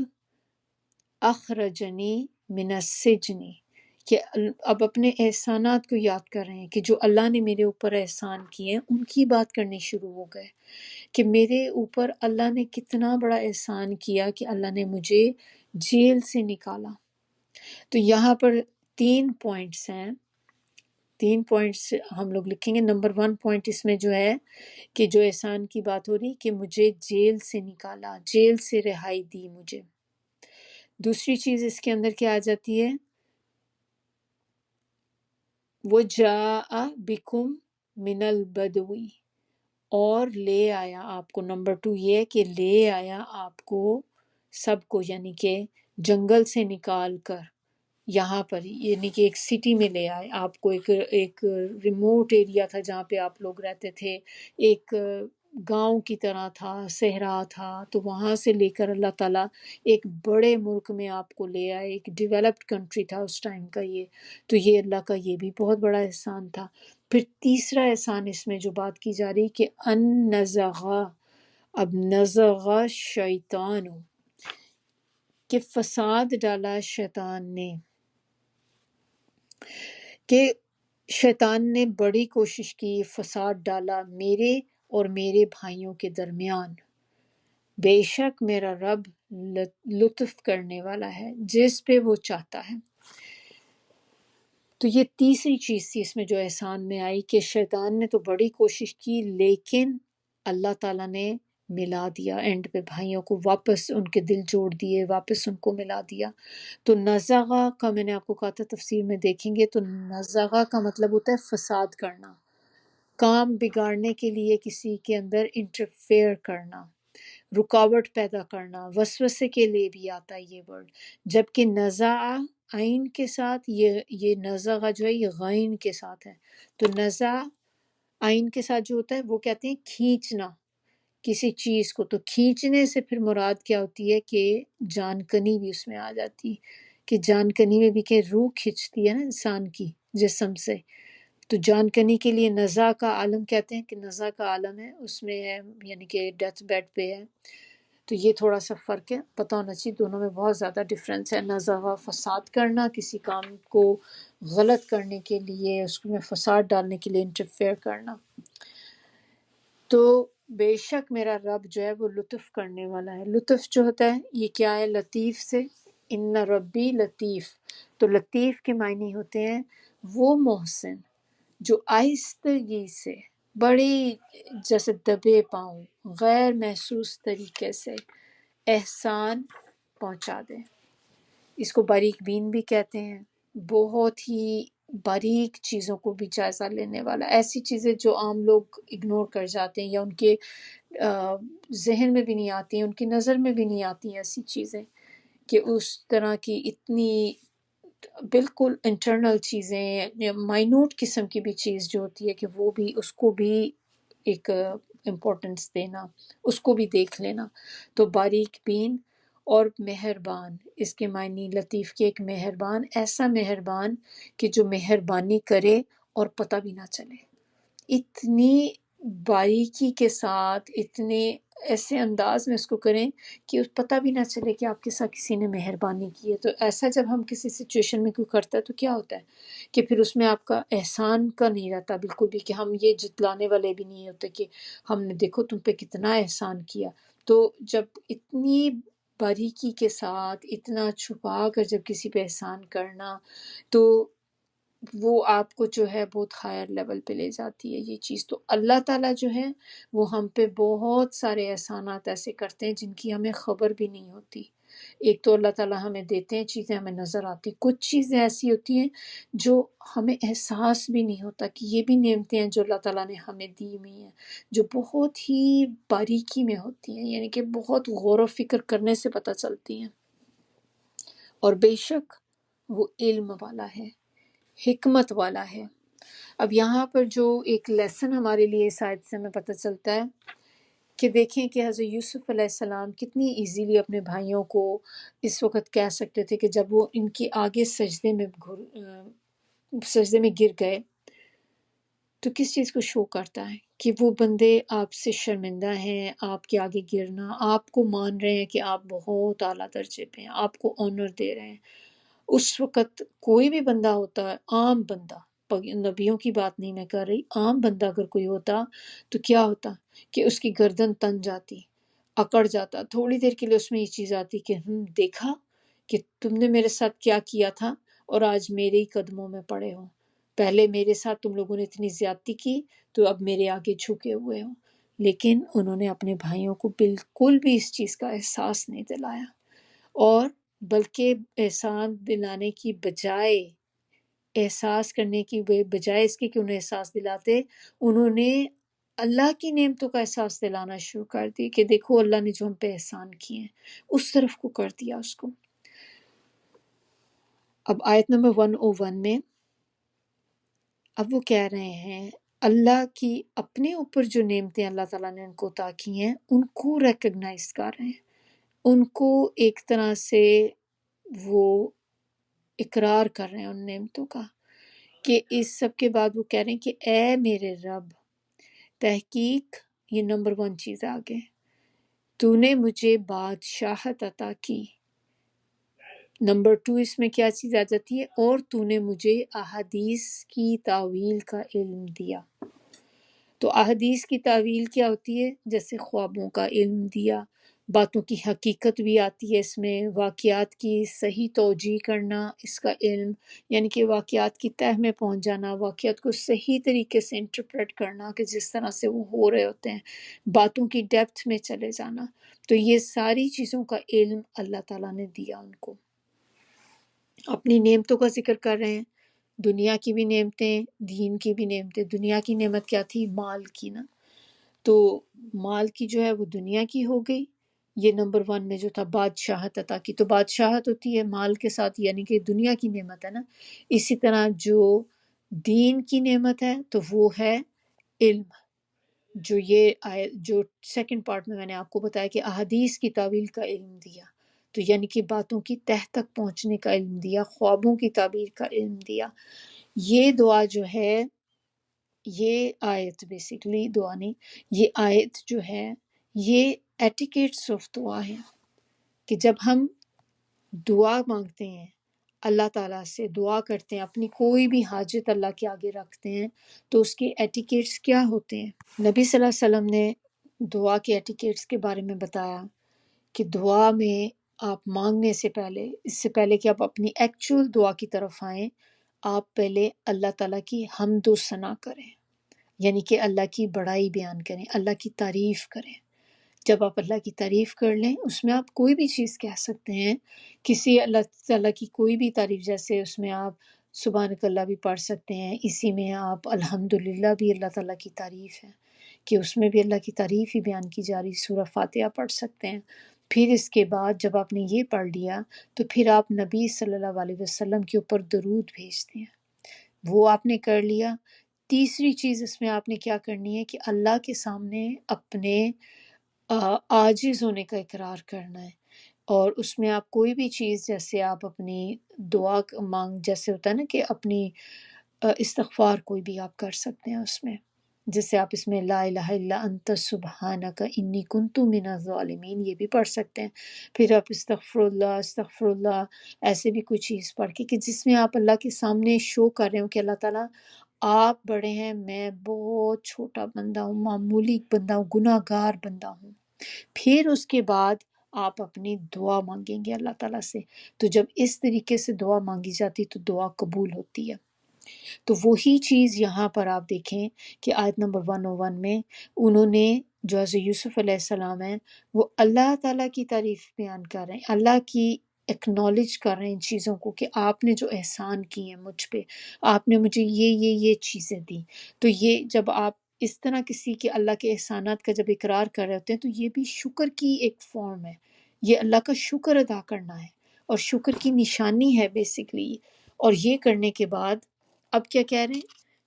Speaker 1: اخرجنی من السجن، کہ اب اپنے احسانات کو یاد کر رہے ہیں کہ جو اللہ نے میرے اوپر احسان کیے ہیں ان کی بات کرنی شروع ہو گئے کہ میرے اوپر اللہ نے کتنا بڑا احسان کیا کہ اللہ نے مجھے جیل سے نکالا۔ تو یہاں پر 3 پوائنٹس ہیں، 3 پوائنٹس ہم لوگ لکھیں گے۔ نمبر 1 پوائنٹ اس میں جو ہے کہ جو احسان کی بات ہو رہی کہ مجھے جیل سے نکالا، جیل سے رہائی دی مجھے۔ دوسری چیز اس کے اندر کیا آ جاتی ہے؟ وَجَاءَ بِكُم مِّنَ الْبَدْوِ، اور لے آیا آپ کو۔ نمبر 2 یہ کہ لے آیا آپ کو سب کو، یعنی کہ جنگل سے نکال کر یہاں پر، یعنی کہ ایک سٹی میں لے آئے آپ کو، ایک ریموٹ ایریا تھا جہاں پہ آپ لوگ رہتے تھے، ایک گاؤں کی طرح تھا، صحرا تھا، تو وہاں سے لے کر اللہ تعالیٰ ایک بڑے ملک میں آپ کو لے آئے، ایک ڈیولپڈ کنٹری تھا اس ٹائم کا یہ۔ تو یہ اللہ کا یہ بھی بہت بڑا احسان تھا۔ پھر تیسرا احسان اس میں جو بات کی جا رہی کہ ان نزغا، اب نزغا شیطان، کہ فساد ڈالا شیطان نے، کہ شیطان نے بڑی کوشش کی، فساد ڈالا میرے اور میرے بھائیوں کے درمیان۔ بے شک میرا رب لطف کرنے والا ہے جس پہ وہ چاہتا ہے۔ تو یہ تیسری چیز تھی اس میں جو احسان میں آئی کہ شیطان نے تو بڑی کوشش کی لیکن اللہ تعالیٰ نے ملا دیا اینڈ پہ، بھائیوں کو واپس ان کے دل جوڑ دیے، واپس ان کو ملا دیا۔ تو نزغہ کا میں نے آپ کو کہا تھا تفسیر میں دیکھیں گے تو نزغہ کا مطلب ہوتا ہے فساد کرنا، کام بگاڑنے کے لیے کسی کے اندر انٹرفیئر کرنا، رکاوٹ پیدا کرنا، وسوسے کے لیے بھی آتا ہے یہ ورڈ۔ جبکہ نزع عین کے ساتھ، یہ نزغہ جو ہے یہ غین کے ساتھ ہے۔ تو نزع عین کے ساتھ جو ہوتا ہے وہ کہتے ہیں کھینچنا کسی چیز کو، تو کھینچنے سے پھر مراد کیا ہوتی ہے کہ جان کنی بھی اس میں آ جاتی ہے، کہ جان کنی میں بھی کہ روح کھینچتی ہے نا انسان کی جسم سے، تو جان کنی کے لیے نزع کا عالم کہتے ہیں، کہ نزع کا عالم ہے اس میں ہے، یعنی کہ ڈیتھ بیڈ پہ ہے۔ تو یہ تھوڑا سا فرق ہے، پتہ ہونا چاہیے، دونوں میں بہت زیادہ ڈفرینس ہے۔ نزغہ فساد کرنا، کسی کام کو غلط کرنے کے لیے، اس میں فساد ڈالنے کے لیے انٹرفیئر کرنا۔ تو بے شک میرا رب جو ہے وہ لطف کرنے والا ہے۔ لطف جو ہوتا ہے یہ کیا ہے؟ لطیف سے، ان ربی لطیف، تو لطیف کے معنی ہوتے ہیں وہ محسن جو آہستگی سے، بڑی جیسے دبے پاؤں، غیر محسوس طریقے سے احسان پہنچا دے۔ اس کو باریک بین بھی کہتے ہیں، بہت ہی باریک چیزوں کو بھی جائزہ لینے والا، ایسی چیزیں جو عام لوگ اگنور کر جاتے ہیں یا ان کے ذہن میں بھی نہیں آتی ہیں، ان کی نظر میں بھی نہیں آتی ہیں ایسی چیزیں، کہ اس طرح کی اتنی بالکل انٹرنل چیزیں یا مائنوٹ قسم کی بھی چیز جو ہوتی ہے کہ وہ بھی، اس کو بھی ایک امپورٹنس دینا، اس کو بھی دیکھ لینا۔ تو باریک بین اور مہربان، اس کے معنی لطیف کے ایک مہربان، ایسا مہربان کہ جو مہربانی کرے اور پتہ بھی نہ چلے، اتنی باریکی کے ساتھ، اتنے ایسے انداز میں اس کو کریں کہ پتہ بھی نہ چلے کہ آپ کے ساتھ کسی نے مہربانی کی ہے۔ تو ایسا جب ہم کسی سچویشن میں کوئی کرتا ہے تو کیا ہوتا ہے کہ پھر اس میں آپ کا احسان کا نہیں رہتا بالکل بھی، کہ ہم یہ جتلانے والے بھی نہیں ہوتے کہ ہم نے دیکھو تم پہ کتنا احسان کیا۔ تو جب اتنی باریکی کے ساتھ، اتنا چھپا کر جب کسی پہ احسان کرنا، تو وہ آپ کو جو ہے بہت ہائر لیول پہ لے جاتی ہے یہ چیز۔ تو اللہ تعالیٰ جو ہے وہ ہم پہ بہت سارے احسانات ایسے کرتے ہیں جن کی ہمیں خبر بھی نہیں ہوتی۔ ایک تو اللہ تعالیٰ ہمیں دیتے ہیں چیزیں، ہمیں نظر آتی، کچھ چیزیں ایسی ہوتی ہیں جو ہمیں احساس بھی نہیں ہوتا کہ یہ بھی نعمتیں ہیں جو اللہ تعالیٰ نے ہمیں دی ہوئی ہیں، جو بہت ہی باریکی میں ہوتی ہیں، یعنی کہ بہت غور و فکر کرنے سے پتہ چلتی ہیں۔ اور بے شک وہ علم والا ہے، حکمت والا ہے۔ اب یہاں پر جو ایک لیسن ہمارے لیے اس آیت سے ہمیں پتہ چلتا ہے کہ دیکھیں کہ حضرت یوسف علیہ السلام کتنی ایزیلی اپنے بھائیوں کو اس وقت کہہ سکتے تھے کہ جب وہ ان کے آگے سجدے میں گر گئے تو کس چیز کو شو کرتا ہے کہ وہ بندے آپ سے شرمندہ ہیں، آپ کے آگے گرنا، آپ کو مان رہے ہیں کہ آپ بہت اعلیٰ درجے پہ ہیں، آپ کو آنر دے رہے ہیں۔ اس وقت کوئی بھی بندہ ہوتا ہے، عام بندہ، نبیوں کی بات نہیں میں کر رہی، عام بندہ اگر کوئی ہوتا تو کیا ہوتا کہ اس کی گردن تن جاتی، اکڑ جاتا، تھوڑی دیر کے لیے اس میں یہ چیز آتی کہ دیکھا کہ تم نے میرے ساتھ کیا کیا تھا اور آج میرے ہی قدموں میں پڑے ہو، پہلے میرے ساتھ تم لوگوں نے اتنی زیادتی کی تو اب میرے آگے جھکے ہوئے ہو۔ لیکن انہوں نے اپنے بھائیوں کو بالکل بھی اس چیز کا احساس نہیں دلایا، اور بلکہ احسان دلانے کی بجائے، احساس کرنے کی بجائے اس کے کہ انہیں احساس دلاتے، انہوں نے اللہ کی نعمتوں کا احساس دلانا شروع کر دی کہ دیکھو اللہ نے جو ہم پہ احسان کیے ہیں، اس طرف کو کر دیا اس کو۔ اب آیت نمبر 101 میں اب وہ کہہ رہے ہیں اللہ کی اپنے اوپر جو نعمتیں اللہ تعالیٰ نے ان کو عطا کی ہیں ان کو ریکگنائز کر رہے ہیں، ان کو ایک طرح سے وہ اقرار کر رہے ہیں ان نعمتوں کا، کہ اس سب کے بعد وہ کہہ رہے ہیں کہ اے میرے رب، تحقیق یہ نمبر 1 چیز آگے، تو نے مجھے بادشاہت عطا کی۔ نمبر 2 اس میں کیا چیز آ جاتی ہے؟ اور تو نے مجھے احادیث کی تاویل کا علم دیا۔ تو احادیث کی تعویل کیا ہوتی ہے؟ جیسے خوابوں کا علم دیا، باتوں کی حقیقت بھی آتی ہے اس میں، واقعات کی صحیح توجیہ کرنا اس کا علم، یعنی کہ واقعات کی تہ میں پہنچ جانا، واقعات کو صحیح طریقے سے انٹرپریٹ کرنا کہ جس طرح سے وہ ہو رہے ہوتے ہیں، باتوں کی ڈیپتھ میں چلے جانا۔ تو یہ ساری چیزوں کا علم اللہ تعالیٰ نے دیا ان کو۔ اپنی نعمتوں کا ذکر کر رہے ہیں، دنیا کی بھی نعمتیں، دین کی بھی نعمتیں۔ دنیا کی نعمت کیا تھی؟ مال کی نا، تو مال کی جو ہے وہ دنیا کی ہو گئی۔ یہ نمبر 1 میں جو تھا بادشاہت عطا کی، تو بادشاہت ہوتی ہے مال کے ساتھ، یعنی کہ دنیا کی نعمت ہے نا۔ اسی طرح جو دین کی نعمت ہے تو وہ ہے علم، جو یہ آئے جو سیکنڈ پارٹ میں نے آپ کو بتایا کہ احادیث کی تعویل کا علم دیا، تو یعنی کہ باتوں کی تہ تک پہنچنے کا علم دیا، خوابوں کی تعبیر کا علم دیا۔ یہ دعا جو ہے، یہ آیت بیسیکلی دعا نہیں، یہ آیت جو ہے یہ ایٹیکیٹس آف دعا ہے، کہ جب ہم دعا مانگتے ہیں، اللہ تعالیٰ سے دعا کرتے ہیں، اپنی کوئی بھی حاجت اللہ کے آگے رکھتے ہیں، تو اس کے ایٹیکیٹس کیا ہوتے ہیں؟ نبی صلی اللہ علیہ وسلم نے دعا کے ایٹیکیٹس کے بارے میں بتایا کہ دعا میں آپ مانگنے سے پہلے، اس سے پہلے کہ آپ اپنی ایکچول دعا کی طرف آئیں، آپ پہلے اللہ تعالیٰ کی حمد و ثنا کریں، یعنی کہ اللہ کی بڑائی بیان کریں، اللہ کی تعریف کریں۔ جب آپ اللہ کی تعریف کر لیں، اس میں آپ کوئی بھی چیز کہہ سکتے ہیں، کسی اللہ تعالیٰ کی کوئی بھی تعریف، جیسے اس میں آپ سبحانک اللہ بھی پڑھ سکتے ہیں، اسی میں آپ الحمدللہ بھی اللہ تعالیٰ کی تعریف ہے کہ اس میں بھی اللہ کی تعریف ہی بیان کی جا رہی، سورہ فاتحہ پڑھ سکتے ہیں۔ پھر اس کے بعد جب آپ نے یہ پڑھ لیا تو پھر آپ نبی صلی اللہ علیہ وسلم کے اوپر درود بھیجتے ہیں، وہ آپ نے کر لیا۔ تیسری چیز اس میں آپ نے کیا کرنی ہے کہ اللہ کے سامنے اپنے عاجز ہونے کا اقرار کرنا ہے، اور اس میں آپ کوئی بھی چیز، جیسے آپ اپنی دعا مانگ، جیسے ہوتا ہے نا کہ اپنی استغفار کوئی بھی آپ کر سکتے ہیں اس میں، جیسے آپ اس میں لا الہ الا انت سبحانک انی کنت من الظالمین یہ بھی پڑھ سکتے ہیں۔ پھر آپ استغفر اللہ ایسے بھی کوئی چیز پڑھ کے کہ جس میں آپ اللہ کے سامنے شو کر رہے ہو کہ اللہ تعالیٰ آپ بڑے ہیں، میں بہت چھوٹا بندہ ہوں، معمولی بندہ ہوں، گناہ گار بندہ ہوں۔ پھر اس کے بعد آپ اپنی دعا مانگیں گے اللہ تعالیٰ سے، تو جب اس طریقے سے دعا مانگی جاتی تو دعا قبول ہوتی ہے۔ تو وہی چیز یہاں پر آپ دیکھیں کہ آیت نمبر 101 میں انہوں نے، جو حضرت یوسف علیہ السلام ہیں، وہ اللہ تعالیٰ کی تعریف بیان کر رہے ہیں، اللہ کی ایکنالج کر رہے ہیں ان چیزوں کو کہ آپ نے جو احسان کیے ہیں مجھ پہ، آپ نے مجھے یہ چیزیں دی۔ تو یہ جب آپ اس طرح کسی کے اللہ کے احسانات کا جب اقرار کر رہے ہوتے ہیں تو یہ بھی شکر کی ایک فارم ہے، یہ اللہ کا شکر ادا کرنا ہے اور شکر کی نشانی ہے بیسیکلی۔ اور یہ کرنے کے بعد اب کیا کہہ رہے ہیں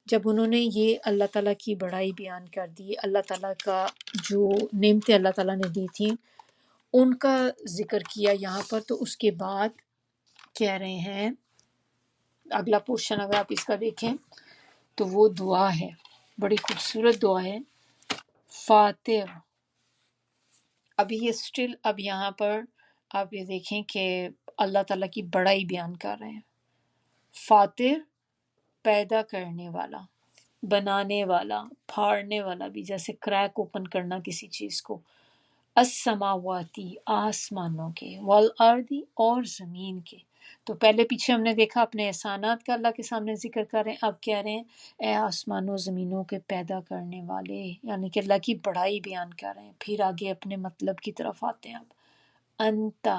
Speaker 1: جب انہوں نے یہ اللہ تعالیٰ کی بڑائی بیان کر دی، اللہ تعالیٰ کا جو نعمتیں اللہ تعالیٰ نے دی تھیں ان کا ذکر کیا یہاں پر، تو اس کے بعد کہہ رہے ہیں اگلا پورشن اگر آپ اس کا دیکھیں تو وہ دعا ہے، بڑی خوبصورت دعا ہے، فاتر. ابھی یہ سٹل اب یہاں پر آپ یہ دیکھیں کہ اللہ تعالیٰ کی بڑائی بیان کر رہے ہیں. فاتر پیدا کرنے والا، بنانے والا، پھاڑنے والا بھی، جیسے کریک اوپن کرنا کسی چیز کو. السماواتی آسمانوں کے، والارضی اور زمین کے. تو پہلے پیچھے ہم نے دیکھا اپنے احسانات کا اللہ کے سامنے ذکر کر رہے ہیں، اب کہہ رہے ہیں اے آسمانوں زمینوں کے پیدا کرنے والے، یعنی کہ اللہ کی بڑائی بیان کر رہے ہیں. پھر آگے اپنے مطلب کی طرف آتے ہیں. اب انتا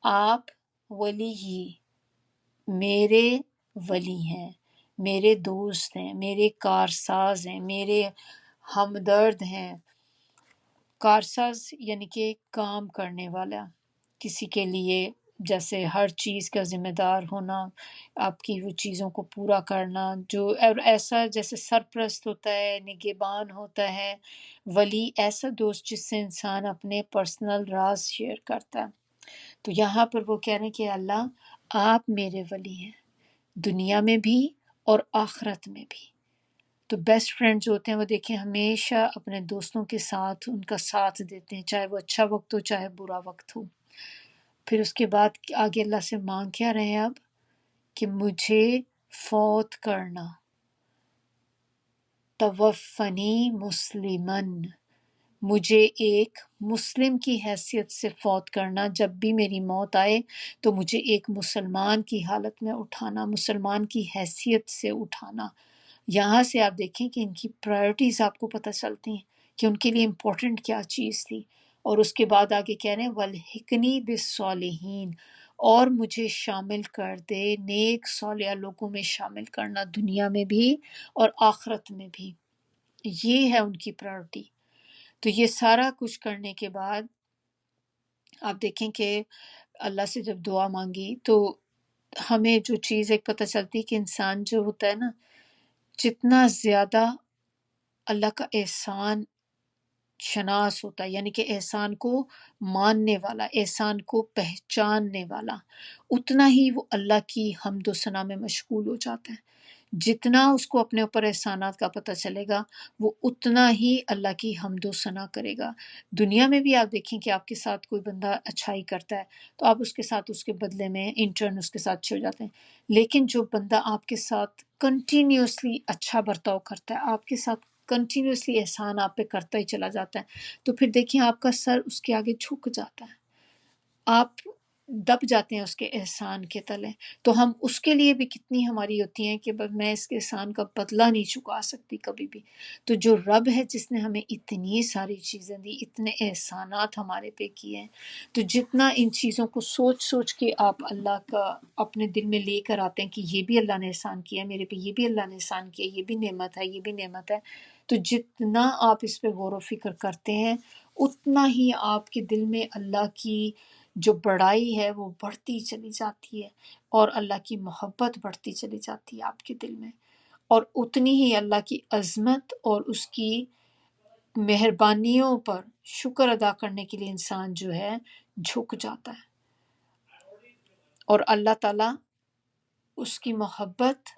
Speaker 1: آپ، ولی ہی میرے ولی ہیں، میرے دوست ہیں، میرے کارساز ہیں، میرے ہمدرد ہیں. کارساز یعنی کہ کام کرنے والا، کسی کے لیے جیسے ہر چیز کا ذمہ دار ہونا، آپ کی وہ چیزوں کو پورا کرنا، جو اور ایسا جیسے سرپرست ہوتا ہے، نگہبان ہوتا ہے. ولی ایسا دوست جس سے انسان اپنے پرسنل راز شیئر کرتا ہے. تو یہاں پر وہ کہہ رہے ہیں کہ اللہ آپ میرے ولی ہیں، دنیا میں بھی اور آخرت میں بھی. تو بیسٹ فرینڈ جو ہوتے ہیں وہ دیکھیں ہمیشہ اپنے دوستوں کے ساتھ ان کا ساتھ دیتے ہیں، چاہے وہ اچھا وقت ہو چاہے برا وقت ہو. پھر اس کے بعد آگے اللہ سے مانگ کیا رہے ہیں اب کہ مجھے فوت کرنا، توفنی مسلمن، مجھے ایک مسلم کی حیثیت سے فوت کرنا. جب بھی میری موت آئے تو مجھے ایک مسلمان کی حالت میں اٹھانا، مسلمان کی حیثیت سے اٹھانا. یہاں سے آپ دیکھیں کہ ان کی پرائرٹیز آپ کو پتہ چلتی ہیں کہ ان کے لیے امپورٹنٹ کیا چیز تھی. اور اس کے بعد آگے کہہ رہے ہیں وَالْحِقْنِي بِالصَّالِحِينَ، اور مجھے شامل کر دے نیک صالح لوگوں میں شامل کرنا، دنیا میں بھی اور آخرت میں بھی. یہ ہے ان کی پرائرٹی. تو یہ سارا کچھ کرنے کے بعد آپ دیکھیں کہ اللہ سے جب دعا مانگی تو ہمیں جو چیز ایک پتہ چلتی کہ انسان جو ہوتا ہے نا، جتنا زیادہ اللہ کا احسان شناس ہوتا ہے، یعنی کہ احسان کو ماننے والا، احسان کو پہچاننے والا، اتنا ہی وہ اللہ کی حمد و ثنا میں مشغول ہو جاتا ہے. جتنا اس کو اپنے اوپر احسانات کا پتہ چلے گا وہ اتنا ہی اللہ کی حمد و ثنا کرے گا. دنیا میں بھی آپ دیکھیں کہ آپ کے ساتھ کوئی بندہ اچھائی کرتا ہے تو آپ اس کے ساتھ اس کے بدلے میں انٹرن اس کے ساتھ اچھے ہو جاتے ہیں. لیکن جو بندہ آپ کے ساتھ کنٹینیوسلی اچھا برتاؤ کرتا ہے، آپ کے ساتھ کنٹینیوسلی احسان آپ پہ کرتا ہی چلا جاتا ہے، تو پھر دیکھیں آپ کا سر اس کے آگے جھک جاتا ہے، آپ دب جاتے ہیں اس کے احسان کے تلے. تو ہم اس کے لیے بھی کتنی ہماری ہوتی ہیں کہ بس میں اس کے احسان کا بدلہ نہیں چکا سکتی کبھی بھی. تو جو رب ہے جس نے ہمیں اتنی ساری چیزیں دی، اتنے احسانات ہمارے پہ کیے ہیں، تو جتنا ان چیزوں کو سوچ سوچ کے آپ اللہ کا اپنے دل میں لے کر آتے ہیں کہ یہ بھی اللہ نے احسان کیا میرے پہ، یہ بھی اللہ نے احسان کیا، یہ بھی نعمت ہے، یہ بھی نعمت ہے، تو جتنا آپ اس پہ غور و فکر کرتے ہیں اتنا ہی آپ کے دل میں اللہ کی جو بڑائی ہے وہ بڑھتی چلی جاتی ہے، اور اللہ کی محبت بڑھتی چلی جاتی ہے آپ کے دل میں، اور اتنی ہی اللہ کی عظمت اور اس کی مہربانیوں پر شکر ادا کرنے کے لیے انسان جو ہے جھک جاتا ہے، اور اللہ تعالیٰ اس کی محبت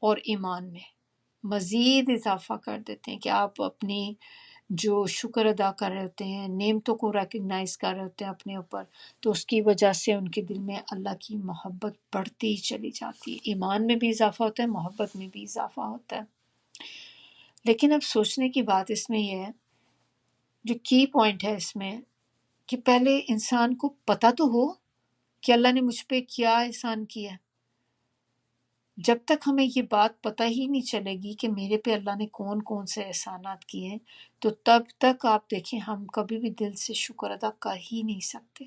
Speaker 1: اور ایمان میں مزید اضافہ کر دیتے ہیں کہ آپ اپنی جو شکر ادا کر رہے ہوتے ہیں، نعمتوں کو ریکگنائز کر رہے ہوتے ہیں اپنے اوپر، تو اس کی وجہ سے ان کے دل میں اللہ کی محبت بڑھتی ہی چلی جاتی ہے، ایمان میں بھی اضافہ ہوتا ہے، محبت میں بھی اضافہ ہوتا ہے. لیکن اب سوچنے کی بات اس میں یہ ہے، جو کی پوائنٹ ہے اس میں، کہ پہلے انسان کو پتہ تو ہو کہ اللہ نے مجھ پہ کیا احسان کیا ہے. جب تک ہمیں یہ بات پتہ ہی نہیں چلے گی کہ میرے پہ اللہ نے کون کون سے احسانات کیے ہیں، تو تب تک آپ دیکھیں ہم کبھی بھی دل سے شکر ادا کر ہی نہیں سکتے.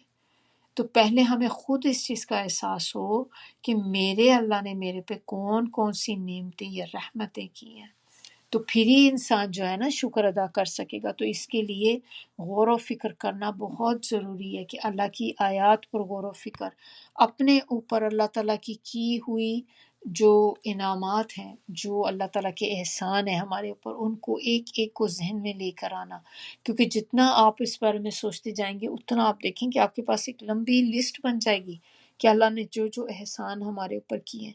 Speaker 1: تو پہلے ہمیں خود اس چیز کا احساس ہو کہ میرے اللہ نے میرے پہ کون کون سی نعمتیں یا رحمتیں کی ہیں. تو پھر ہی انسان جو ہے نا شکر ادا کر سکے گا۔ تو اس کے لیے غور و فکر کرنا بہت ضروری ہے کہ اللہ کی آیات پر غور و فکر، اپنے اوپر اللہ تعالیٰ کی ہوئی جو انعامات ہیں، جو اللہ تعالیٰ کے احسان ہیں ہمارے اوپر، ان کو ایک ایک کو ذہن میں لے کر آنا، کیونکہ جتنا آپ اس بارے میں سوچتے جائیں گے اتنا آپ دیکھیں کہ آپ کے پاس ایک لمبی لسٹ بن جائے گی کہ اللہ نے جو جو احسان ہمارے اوپر کیے ہیں۔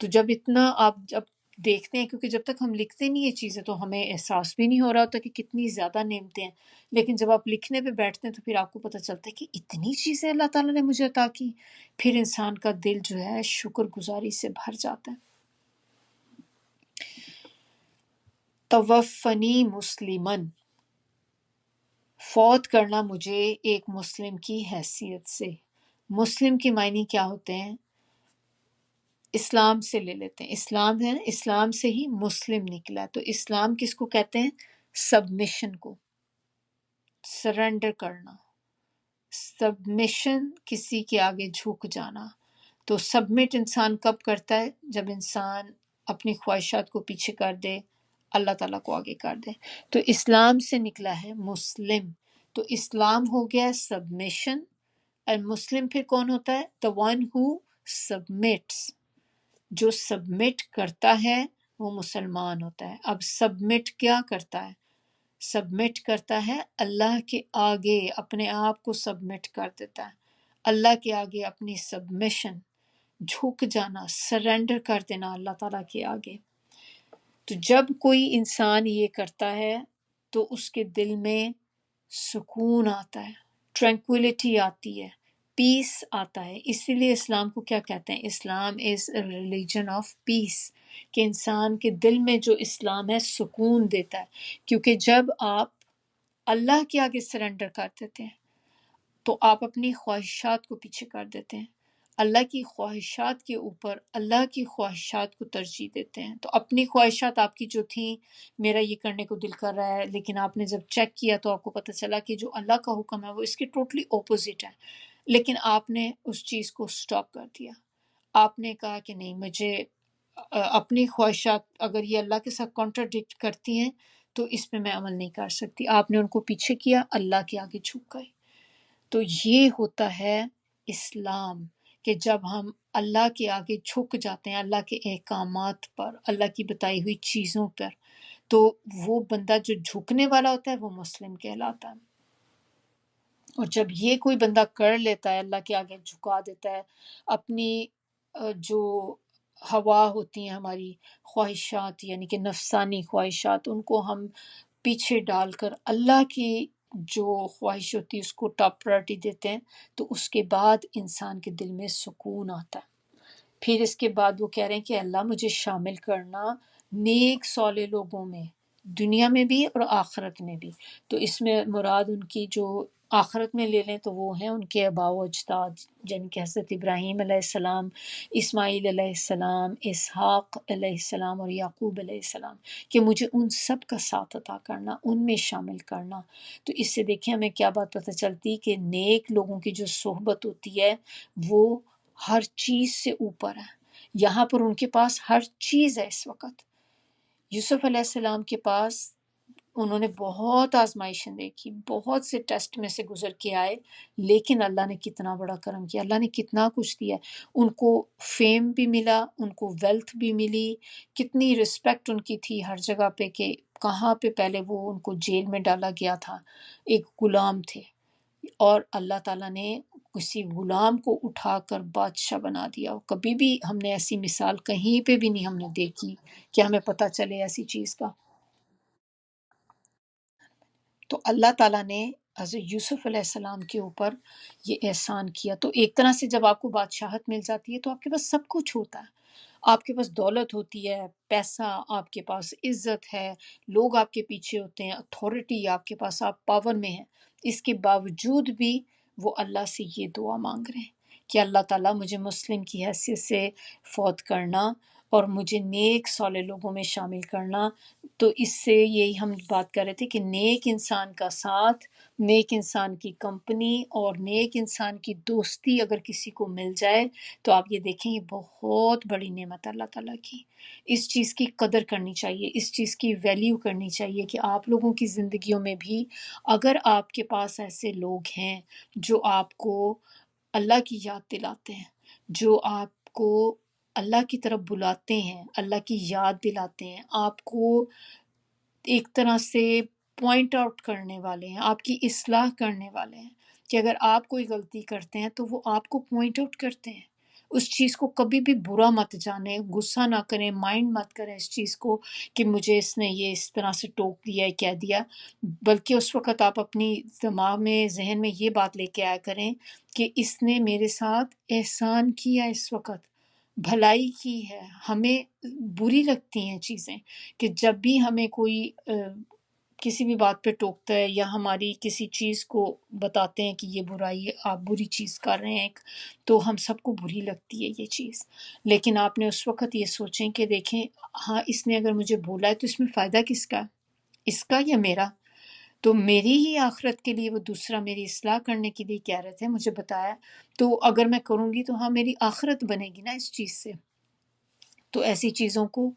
Speaker 1: تو جب اتنا آپ جب دیکھتے ہیں، کیونکہ جب تک ہم لکھتے نہیں یہ چیزیں تو ہمیں احساس بھی نہیں ہو رہا ہوتا کہ کتنی زیادہ نعمتیں ہیں، لیکن جب آپ لکھنے پہ بیٹھتے ہیں تو پھر آپ کو پتہ چلتا ہے کہ اتنی چیزیں اللہ تعالیٰ نے مجھے عطا کی، پھر انسان کا دل جو ہے شکر گزاری سے بھر جاتا ہے۔ توفنی مسلمن، فوت کرنا مجھے ایک مسلم کی حیثیت سے۔ مسلم کے معنی کیا ہوتے ہیں؟ اسلام سے لے لیتے ہیں، اسلام ہے نا، اسلام سے ہی مسلم نکلا ہے۔ تو اسلام کس کو کہتے ہیں؟ سبمیشن کو، سرنڈر کرنا، سبمیشن کسی کے آگے جھک جانا۔ تو سبمٹ انسان کب کرتا ہے؟ جب انسان اپنی خواہشات کو پیچھے کر دے، اللہ تعالیٰ کو آگے کر دے۔ تو اسلام سے نکلا ہے مسلم، تو اسلام ہو گیا سبمیشن، اور مسلم پھر کون ہوتا ہے؟ the one who submits، جو سبمٹ کرتا ہے وہ مسلمان ہوتا ہے۔ اب سبمٹ کیا کرتا ہے؟ سبمٹ کرتا ہے اللہ کے آگے، اپنے آپ کو سبمٹ کر دیتا ہے اللہ کے آگے، اپنی سبمیشن، جھک جانا، سرنڈر کر دینا اللہ تعالیٰ کے آگے۔ تو جب کوئی انسان یہ کرتا ہے تو اس کے دل میں سکون آتا ہے، ٹرینکولیٹی آتی ہے، پیس آتا ہے۔ اسی لیے اسلام کو کیا کہتے ہیں؟ اسلام از اے ریلیجن آف پیس، کہ انسان کے دل میں جو اسلام ہے سکون دیتا ہے، کیونکہ جب آپ اللہ کے آگے سرنڈر کر دیتے ہیں تو آپ اپنی خواہشات کو پیچھے کر دیتے ہیں، اللہ کی خواہشات کے اوپر اللہ کی خواہشات کو ترجیح دیتے ہیں۔ تو اپنی خواہشات آپ کی جو تھیں، میرا یہ کرنے کو دل کر رہا ہے، لیکن آپ نے جب چیک کیا تو آپ کو پتہ چلا کہ جو اللہ کا حکم ہے وہ اس کے ٹوٹلی اپوزٹ ہے، لیکن آپ نے اس چیز کو سٹاپ کر دیا۔ آپ نے کہا کہ نہیں، مجھے اپنی خواہشات اگر یہ اللہ کے ساتھ کانٹراڈکٹ کرتی ہیں تو اس پہ میں عمل نہیں کر سکتی۔ آپ نے ان کو پیچھے کیا، اللہ کے آگے جھک گئے۔ تو یہ ہوتا ہے اسلام، کہ جب ہم اللہ کے آگے جھک جاتے ہیں، اللہ کے احکامات پر، اللہ کی بتائی ہوئی چیزوں پر، تو وہ بندہ جو جھکنے والا ہوتا ہے وہ مسلم کہلاتا ہے۔ اور جب یہ کوئی بندہ کر لیتا ہے، اللہ کے آگے جھکا دیتا ہے اپنی جو ہوا ہوتی ہیں ہماری خواہشات، یعنی کہ نفسانی خواہشات، ان کو ہم پیچھے ڈال کر اللہ کی جو خواہش ہوتی ہے اس کو ٹاپ پرائرٹی دیتے ہیں، تو اس کے بعد انسان کے دل میں سکون آتا ہے۔ پھر اس کے بعد وہ کہہ رہے ہیں کہ اللہ مجھے شامل کرنا نیک صالح لوگوں میں، دنیا میں بھی اور آخرت میں بھی۔ تو اس میں مراد ان کی جو آخرت میں لے لیں تو وہ ہیں ان کے آباء و اجداد، جن کہ حضرت ابراہیم علیہ السلام، اسماعیل علیہ السلام، اسحاق علیہ السلام اور یعقوب علیہ السلام، کہ مجھے ان سب کا ساتھ عطا کرنا، ان میں شامل کرنا۔ تو اس سے دیکھیں ہمیں کیا بات پتہ چلتی کہ نیک لوگوں کی جو صحبت ہوتی ہے وہ ہر چیز سے اوپر ہے۔ یہاں پر ان کے پاس ہر چیز ہے اس وقت۔ یوسف علیہ السلام کے پاس انہوں نے بہت آزمائشیں دیکھی، بہت سے ٹیسٹ میں سے گزر کے آئے، لیکن اللہ نے کتنا بڑا کرم کیا، اللہ نے کتنا کچھ دیا۔ ان کو فیم بھی ملا، ان کو ویلتھ بھی ملی، کتنی رسپیکٹ ان کی تھی ہر جگہ پہ، کہ کہاں پہ پہلے وہ ان کو جیل میں ڈالا گیا تھا، ایک غلام تھے، اور اللہ تعالیٰ نے کسی غلام کو اٹھا کر بادشاہ بنا دیا۔ کبھی بھی ہم نے ایسی مثال کہیں پہ بھی نہیں ہم نے دیکھی کہ ہمیں پتہ چلے ایسی چیز کا۔ تو اللہ تعالیٰ نے حضرت یوسف علیہ السلام کے اوپر یہ احسان کیا۔ تو ایک طرح سے جب آپ کو بادشاہت مل جاتی ہے تو آپ کے پاس سب کچھ ہوتا ہے، آپ کے پاس دولت ہوتی ہے، پیسہ، آپ کے پاس عزت ہے، لوگ آپ کے پیچھے ہوتے ہیں، اتھارٹی آپ کے پاس، آپ پاور میں ہیں۔ اس کے باوجود بھی وہ اللہ سے یہ دعا مانگ رہے ہیں کہ اللہ تعالیٰ مجھے مسلم کی حیثیت سے فوت کرنا، اور مجھے نیک صالح لوگوں میں شامل کرنا۔ تو اس سے یہی ہم بات کر رہے تھے کہ نیک انسان کا ساتھ، نیک انسان کی کمپنی اور نیک انسان کی دوستی اگر کسی کو مل جائے تو آپ یہ دیکھیں یہ بہت بڑی نعمت ہے اللہ تعالیٰ کی۔ اس چیز کی قدر کرنی چاہیے، اس چیز کی ویلیو کرنی چاہیے کہ آپ لوگوں کی زندگیوں میں بھی اگر آپ کے پاس ایسے لوگ ہیں جو آپ کو اللہ کی یاد دلاتے ہیں، جو آپ کو اللہ کی طرف بلاتے ہیں، اللہ کی یاد دلاتے ہیں، آپ کو ایک طرح سے پوائنٹ آؤٹ کرنے والے ہیں، آپ کی اصلاح کرنے والے ہیں، کہ اگر آپ کوئی غلطی کرتے ہیں تو وہ آپ کو پوائنٹ آؤٹ کرتے ہیں۔ اس چیز کو کبھی بھی برا مت جانیں، غصہ نہ کریں، مائنڈ مت کریں اس چیز کو کہ مجھے اس نے یہ اس طرح سے ٹوک دیا ہے، کہہ دیا، بلکہ اس وقت آپ اپنی دماغ میں، ذہن میں یہ بات لے کے آیا کریں کہ اس نے میرے ساتھ احسان کیا، اس وقت بھلائی کی ہے۔ ہمیں بری لگتی ہیں چیزیں کہ جب بھی ہمیں کوئی کسی بھی بات پہ ٹوکتا ہے یا ہماری کسی چیز کو بتاتے ہیں کہ یہ برائی ہے، آپ بری چیز کر رہے ہیں، تو ہم سب کو بری لگتی ہے یہ چیز۔ لیکن آپ نے اس وقت یہ سوچیں کہ دیکھیں ہاں اس نے اگر مجھے بولا ہے تو اس میں فائدہ کس کا ہے؟ اس کا یا میرا؟ تو میری ہی آخرت کے لیے وہ دوسرا میری اصلاح کرنے کے لیے کہہ رہے تھے، مجھے بتایا، تو اگر میں کروں گی تو ہاں میری آخرت بنے گی نا اس چیز سے۔ تو ایسی چیزوں کو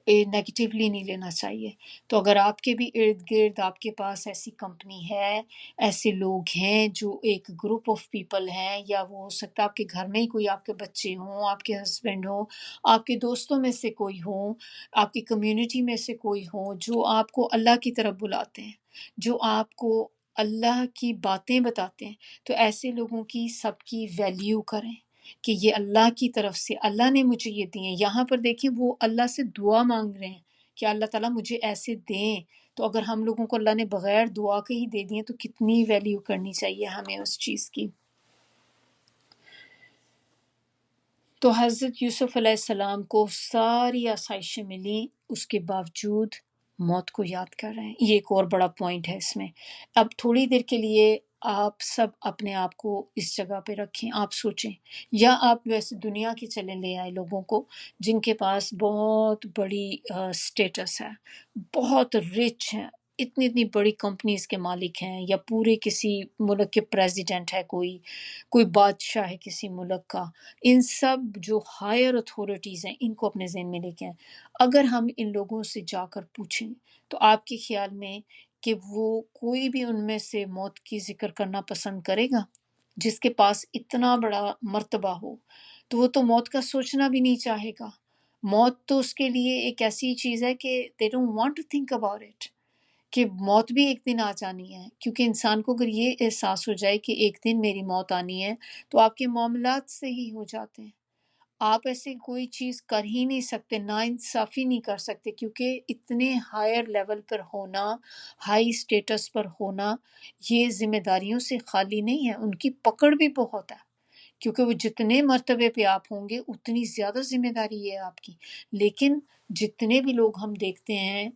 Speaker 1: نیگیٹیولی نہیں لینا چاہیے۔ تو اگر آپ کے بھی ارد گرد آپ کے پاس ایسی کمپنی ہے، ایسے لوگ ہیں جو ایک گروپ آف پیپل ہیں، یا وہ ہو سکتا ہے آپ کے گھر میں ہی کوئی آپ کے بچے ہوں، آپ کے ہسبینڈ ہوں، آپ کے دوستوں میں سے کوئی ہوں، آپ کی کمیونٹی میں سے کوئی ہوں جو آپ کو اللہ کی طرف بلاتے ہیں، جو آپ کو اللہ کی باتیں بتاتے ہیں، تو ایسے لوگوں کی سب کی ویلیو کریں کہ یہ اللہ کی طرف سے اللہ نے مجھے یہ دیے۔ یہاں پر دیکھیں وہ اللہ سے دعا مانگ رہے ہیں کہ اللہ تعالیٰ مجھے ایسے دیں، تو اگر ہم لوگوں کو اللہ نے بغیر دعا کے ہی دے دیے تو کتنی ویلیو کرنی چاہیے ہمیں اس چیز کی۔ تو حضرت یوسف علیہ السلام کو ساری آسائشیں ملی، اس کے باوجود موت کو یاد کر رہے ہیں۔ یہ ایک اور بڑا پوائنٹ ہے اس میں۔ اب تھوڑی دیر کے لیے آپ سب اپنے آپ کو اس جگہ پہ رکھیں، آپ سوچیں، یا آپ ویسے دنیا کے چلے لے آئے لوگوں کو جن کے پاس بہت بڑی سٹیٹس ہے، بہت رچ ہیں، اتنی اتنی بڑی کمپنیز کے مالک ہیں، یا پورے کسی ملک کے پریزیڈنٹ ہے، کوئی بادشاہ ہے کسی ملک کا، ان سب جو ہائر اتھارٹیز ہیں ان کو اپنے ذہن میں لے کے آئیں۔ اگر ہم ان لوگوں سے جا کر پوچھیں تو آپ کے خیال میں کہ وہ کوئی بھی ان میں سے موت کی ذکر کرنا پسند کرے گا؟ جس کے پاس اتنا بڑا مرتبہ ہو تو وہ تو موت کا سوچنا بھی نہیں چاہے گا۔ موت تو اس کے لیے ایک ایسی چیز ہے کہ they don't want to think about it، کہ موت بھی ایک دن آ جانی ہے، کیونکہ انسان کو اگر یہ احساس ہو جائے کہ ایک دن میری موت آنی ہے تو آپ کے معاملات صحیح ہو جاتے ہیں۔ آپ ایسے کوئی چیز کر ہی نہیں سکتے، نا انصافی نہیں کر سکتے، کیونکہ اتنے ہائر لیول پر ہونا، ہائی سٹیٹس پر ہونا، یہ ذمہ داریوں سے خالی نہیں ہے، ان کی پکڑ بھی بہت ہے، کیونکہ وہ جتنے مرتبے پہ آپ ہوں گے اتنی زیادہ ذمہ داری ہے آپ کی۔ لیکن جتنے بھی لوگ ہم دیکھتے ہیں،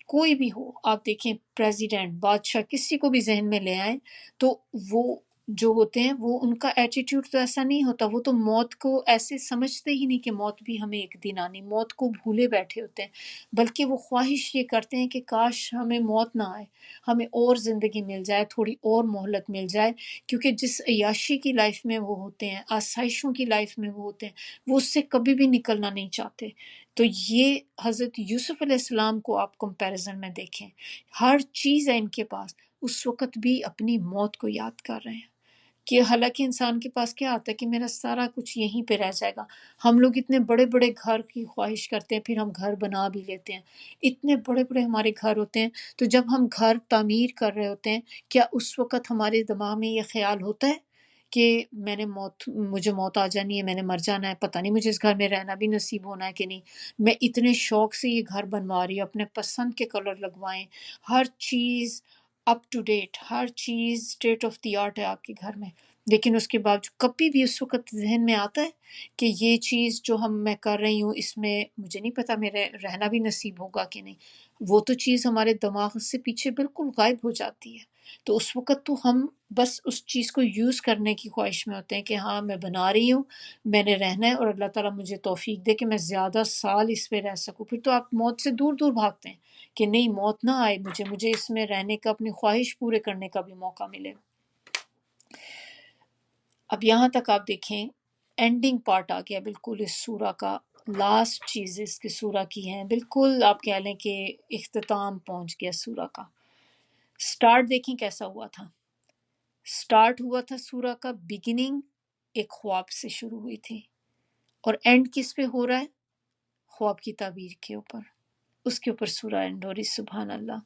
Speaker 1: کوئی بھی ہو، آپ دیکھیں پریزیڈنٹ، بادشاہ، کسی کو بھی ذہن میں لے آئیں، تو وہ جو ہوتے ہیں وہ ان کا ایٹیٹیوڈ تو ایسا نہیں ہوتا، وہ تو موت کو ایسے سمجھتے ہی نہیں کہ موت بھی ہمیں ایک دن آنی، موت کو بھولے بیٹھے ہوتے ہیں، بلکہ وہ خواہش یہ کرتے ہیں کہ کاش ہمیں موت نہ آئے، ہمیں اور زندگی مل جائے، تھوڑی اور مہلت مل جائے، کیونکہ جس عیاشی کی لائف میں وہ ہوتے ہیں، آسائشوں کی لائف میں وہ ہوتے ہیں، وہ اس سے کبھی بھی نکلنا نہیں چاہتے۔ تو یہ حضرت یوسف علیہ السلام کو آپ کمپیریزن میں دیکھیں، ہر چیز ہے ان کے پاس، اس وقت بھی اپنی موت کو یاد کر رہے ہیں، کہ حالانکہ انسان کے پاس کیا آتا ہے کہ میرا سارا کچھ یہیں پہ رہ جائے گا۔ ہم لوگ اتنے بڑے بڑے گھر کی خواہش کرتے ہیں، پھر ہم گھر بنا بھی لیتے ہیں، اتنے بڑے بڑے ہمارے گھر ہوتے ہیں، تو جب ہم گھر تعمیر کر رہے ہوتے ہیں کیا اس وقت ہمارے دماغ میں یہ خیال ہوتا ہے کہ مجھے موت آ جانی ہے، میں نے مر جانا ہے، پتہ نہیں مجھے اس گھر میں رہنا بھی نصیب ہونا ہے کہ نہیں، میں اتنے شوق سے یہ گھر بنوا رہی ہوں، اپنے پسند کے کلر لگوائیں، ہر چیز اپ ٹو ڈیٹ، ہر چیز اسٹیٹ آف دی آرٹ ہے آپ کے گھر میں، لیکن اس کے باوجود کبھی بھی اس وقت ذہن میں آتا ہے کہ یہ چیز جو میں کر رہی ہوں اس میں مجھے نہیں پتا میرے رہنا بھی نصیب ہوگا کہ نہیں، وہ تو چیز ہمارے دماغ سے پیچھے بالکل غائب ہو جاتی ہے۔ تو اس وقت تو ہم بس اس چیز کو یوز کرنے کی خواہش میں ہوتے ہیں کہ ہاں میں بنا رہی ہوں، میں نے رہنا ہے، اور اللہ تعالیٰ مجھے توفیق دے کہ میں زیادہ سال اس پہ رہ سکوں۔ پھر تو آپ موت سے دور دور بھاگتے ہیں کہ نہیں موت نہ آئے مجھے اس میں رہنے کا، اپنی خواہش پورے کرنے کا بھی موقع ملے۔ اب یہاں تک آپ دیکھیں اینڈنگ پارٹ آ گیا بالکل اس سورہ کا، لاسٹ چیز اس کی سورہ کی ہیں، بالکل آپ کہہ لیں کہ اختتام پہنچ گیا سورہ کا۔ سٹارٹ دیکھیں کیسا ہوا تھا، سٹارٹ ہوا تھا سورہ کا بگننگ ایک خواب سے شروع ہوئی تھی، اور اینڈ کس پہ ہو رہا ہے؟ خواب کی تعبیر کے اوپر، اس کے اوپر سورہ اینڈ ہو رہی، سبحان اللہ۔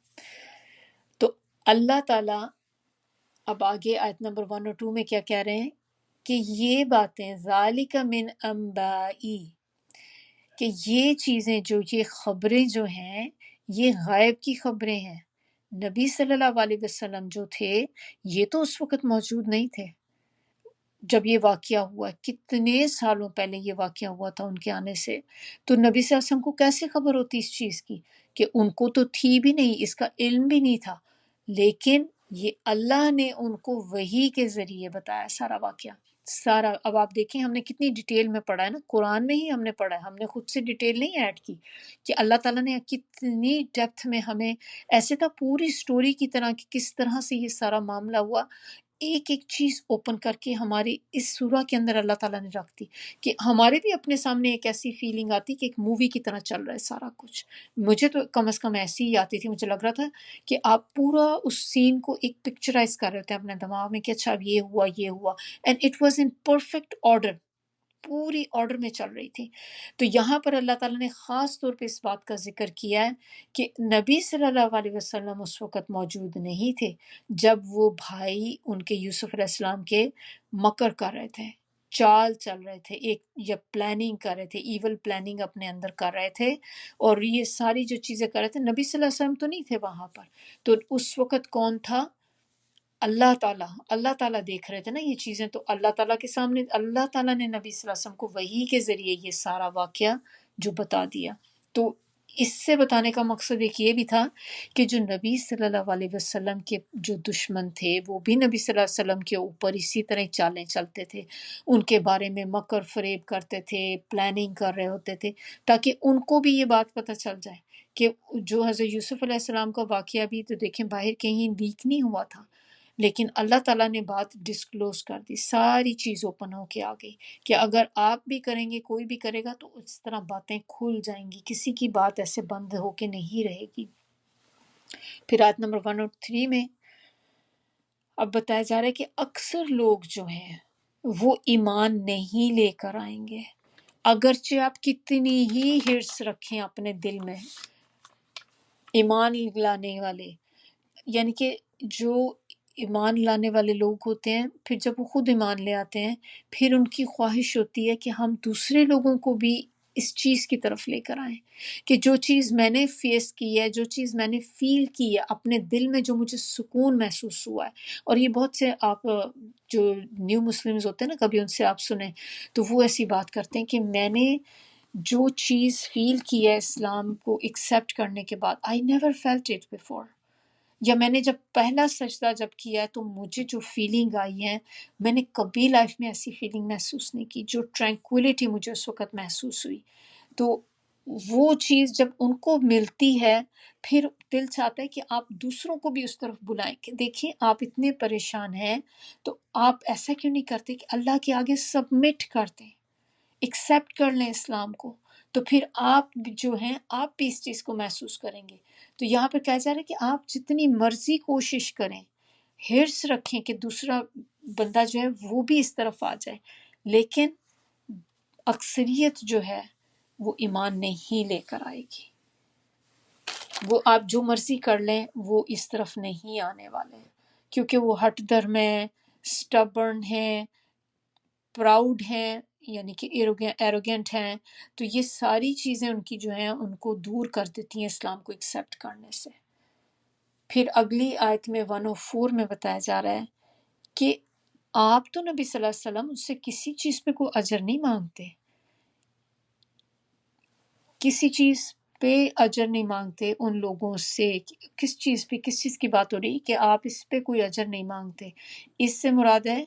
Speaker 1: تو اللہ تعالیٰ اب آگے آیت نمبر 1 اور 2 میں کیا کہہ رہے ہیں کہ یہ باتیں ذالک من انبائی، کہ یہ چیزیں جو یہ خبریں جو ہیں یہ غائب کی خبریں ہیں۔ نبی صلی اللہ علیہ وسلم جو تھے یہ تو اس وقت موجود نہیں تھے جب یہ واقعہ ہوا، کتنے سالوں پہلے یہ واقعہ ہوا تھا ان کے آنے سے، تو نبی صلی اللہ علیہ وسلم کو کیسے خبر ہوتی اس چیز کی کہ ان کو تو تھی بھی نہیں، اس کا علم بھی نہیں تھا، لیکن یہ اللہ نے ان کو وحی کے ذریعے بتایا سارا واقعہ سارا۔ اب آپ دیکھیں ہم نے کتنی ڈیٹیل میں پڑھا ہے نا، قرآن میں ہی ہم نے پڑھا ہے، ہم نے خود سے ڈیٹیل نہیں ایڈ کی، کہ اللہ تعالیٰ نے کتنی ڈیپتھ میں ہمیں ایسے تھا پوری سٹوری کی طرح کہ کس طرح سے یہ سارا معاملہ ہوا، ایک ایک چیز اوپن کر کے ہماری اس سورہ کے اندر اللہ تعالیٰ نے رکھ دی کہ ہمارے بھی اپنے سامنے ایک ایسی فیلنگ آتی کہ ایک مووی کی طرح چل رہا ہے سارا کچھ۔ مجھے تو کم از کم ایسی ہی آتی تھی، مجھے لگ رہا تھا کہ آپ پورا اس سین کو ایک پکچرائز کر رہے ہوتے ہیں اپنے دماغ میں کہ اچھا اب یہ ہوا and it was in perfect order, پوری آرڈر میں چل رہی تھی۔ تو یہاں پر اللہ تعالیٰ نے خاص طور پہ اس بات کا ذکر کیا ہے کہ نبی صلی اللہ علیہ وسلم اس وقت موجود نہیں تھے جب وہ بھائی ان کے یوسف علیہ السلام کے مکر کر رہے تھے، چال چل رہے تھے، ایک یا پلاننگ کر رہے تھے، ایول پلاننگ اپنے اندر کر رہے تھے، اور یہ ساری جو چیزیں کر رہے تھے نبی صلی اللہ علیہ وسلم تو نہیں تھے وہاں پر۔ تو اس وقت کون تھا؟ اللہ تعالیٰ دیکھ رہے تھے نا یہ چیزیں، تو اللہ تعالیٰ کے سامنے اللہ تعالیٰ نے نبی صلی اللہ علیہ وسلم کو وحی کے ذریعے یہ سارا واقعہ جو بتا دیا۔ تو اس سے بتانے کا مقصد ایک یہ بھی تھا کہ جو نبی صلی اللہ علیہ وسلم کے جو دشمن تھے وہ بھی نبی صلی اللہ علیہ وسلم کے اوپر اسی طرح چالیں چلتے تھے، ان کے بارے میں مکر فریب کرتے تھے، پلاننگ کر رہے ہوتے تھے، تاکہ ان کو بھی یہ بات پتہ چل جائے کہ جو حضرت یوسف علیہ السلام کا واقعہ بھی تو دیکھیں باہر کہیں لیک نہیں ہوا تھا، لیکن اللہ تعالیٰ نے بات ڈسکلوز کر دی، ساری چیز اوپن ہو کے آ گئی کہ اگر آپ بھی کریں گے کوئی بھی کرے گا تو اس طرح باتیں کھل جائیں گی، کسی کی بات ایسے بند ہو کے نہیں رہے گی۔ پھر آیت نمبر 1 اور 3 میں اب بتایا جا رہا ہے کہ اکثر لوگ جو ہیں وہ ایمان نہیں لے کر آئیں گے، اگرچہ آپ کتنی ہی ہرس رکھیں اپنے دل میں ایمان لانے والے، یعنی کہ جو ایمان لانے والے لوگ ہوتے ہیں پھر جب وہ خود ایمان لے آتے ہیں پھر ان کی خواہش ہوتی ہے کہ ہم دوسرے لوگوں کو بھی اس چیز کی طرف لے کر آئیں کہ جو چیز میں نے فیس کی ہے، جو چیز میں نے فیل کی ہے اپنے دل میں، جو مجھے سکون محسوس ہوا ہے۔ اور یہ بہت سے آپ جو نیو مسلمز ہوتے ہیں نا کبھی ان سے آپ سنیں تو وہ ایسی بات کرتے ہیں کہ میں نے جو چیز فیل کی ہے اسلام کو ایکسیپٹ کرنے کے بعد I never felt it before، یا میں نے جب پہلا سجدہ جب کیا ہے تو مجھے جو فیلنگ آئی ہے میں نے کبھی لائف میں ایسی فیلنگ محسوس نہیں کی، جو ٹرینکولیٹی مجھے اس وقت محسوس ہوئی۔ تو وہ چیز جب ان کو ملتی ہے پھر دل چاہتا ہے کہ آپ دوسروں کو بھی اس طرف بلائیں کہ دیکھیں آپ اتنے پریشان ہیں تو آپ ایسا کیوں نہیں کرتے کہ اللہ کے آگے سبمٹ کر دیں، ایکسیپٹ کر لیں اسلام کو، تو پھر آپ جو ہیں آپ بھی اس چیز کو محسوس کریں گے۔ تو یہاں پہ کہا جا رہا ہے کہ آپ جتنی مرضی کوشش کریں، حرص رکھیں کہ دوسرا بندہ جو ہے وہ بھی اس طرف آ جائے، لیکن اکثریت جو ہے وہ ایمان نہیں لے کر آئے گی، وہ آپ جو مرضی کر لیں وہ اس طرف نہیں آنے والے ہیں، کیونکہ وہ ہٹ درم ہیں، سٹبرن ہیں، پراؤڈ ہیں، یعنی کہ ایروگینٹ ہیں، تو یہ ساری چیزیں ان کی جو ہیں ان کو دور کر دیتی ہیں اسلام کو ایکسیپٹ کرنے سے۔ پھر اگلی آیت میں 104 میں بتایا جا رہا ہے کہ آپ تو نبی صلی اللہ علیہ وسلم اس سے کسی چیز پہ کوئی اجر نہیں مانگتے، کسی چیز پہ اجر نہیں مانگتے ان لوگوں سے۔ کس چیز پہ، کس چیز کی بات ہو رہی کہ آپ اس پہ کوئی اجر نہیں مانگتے؟ اس سے مراد ہے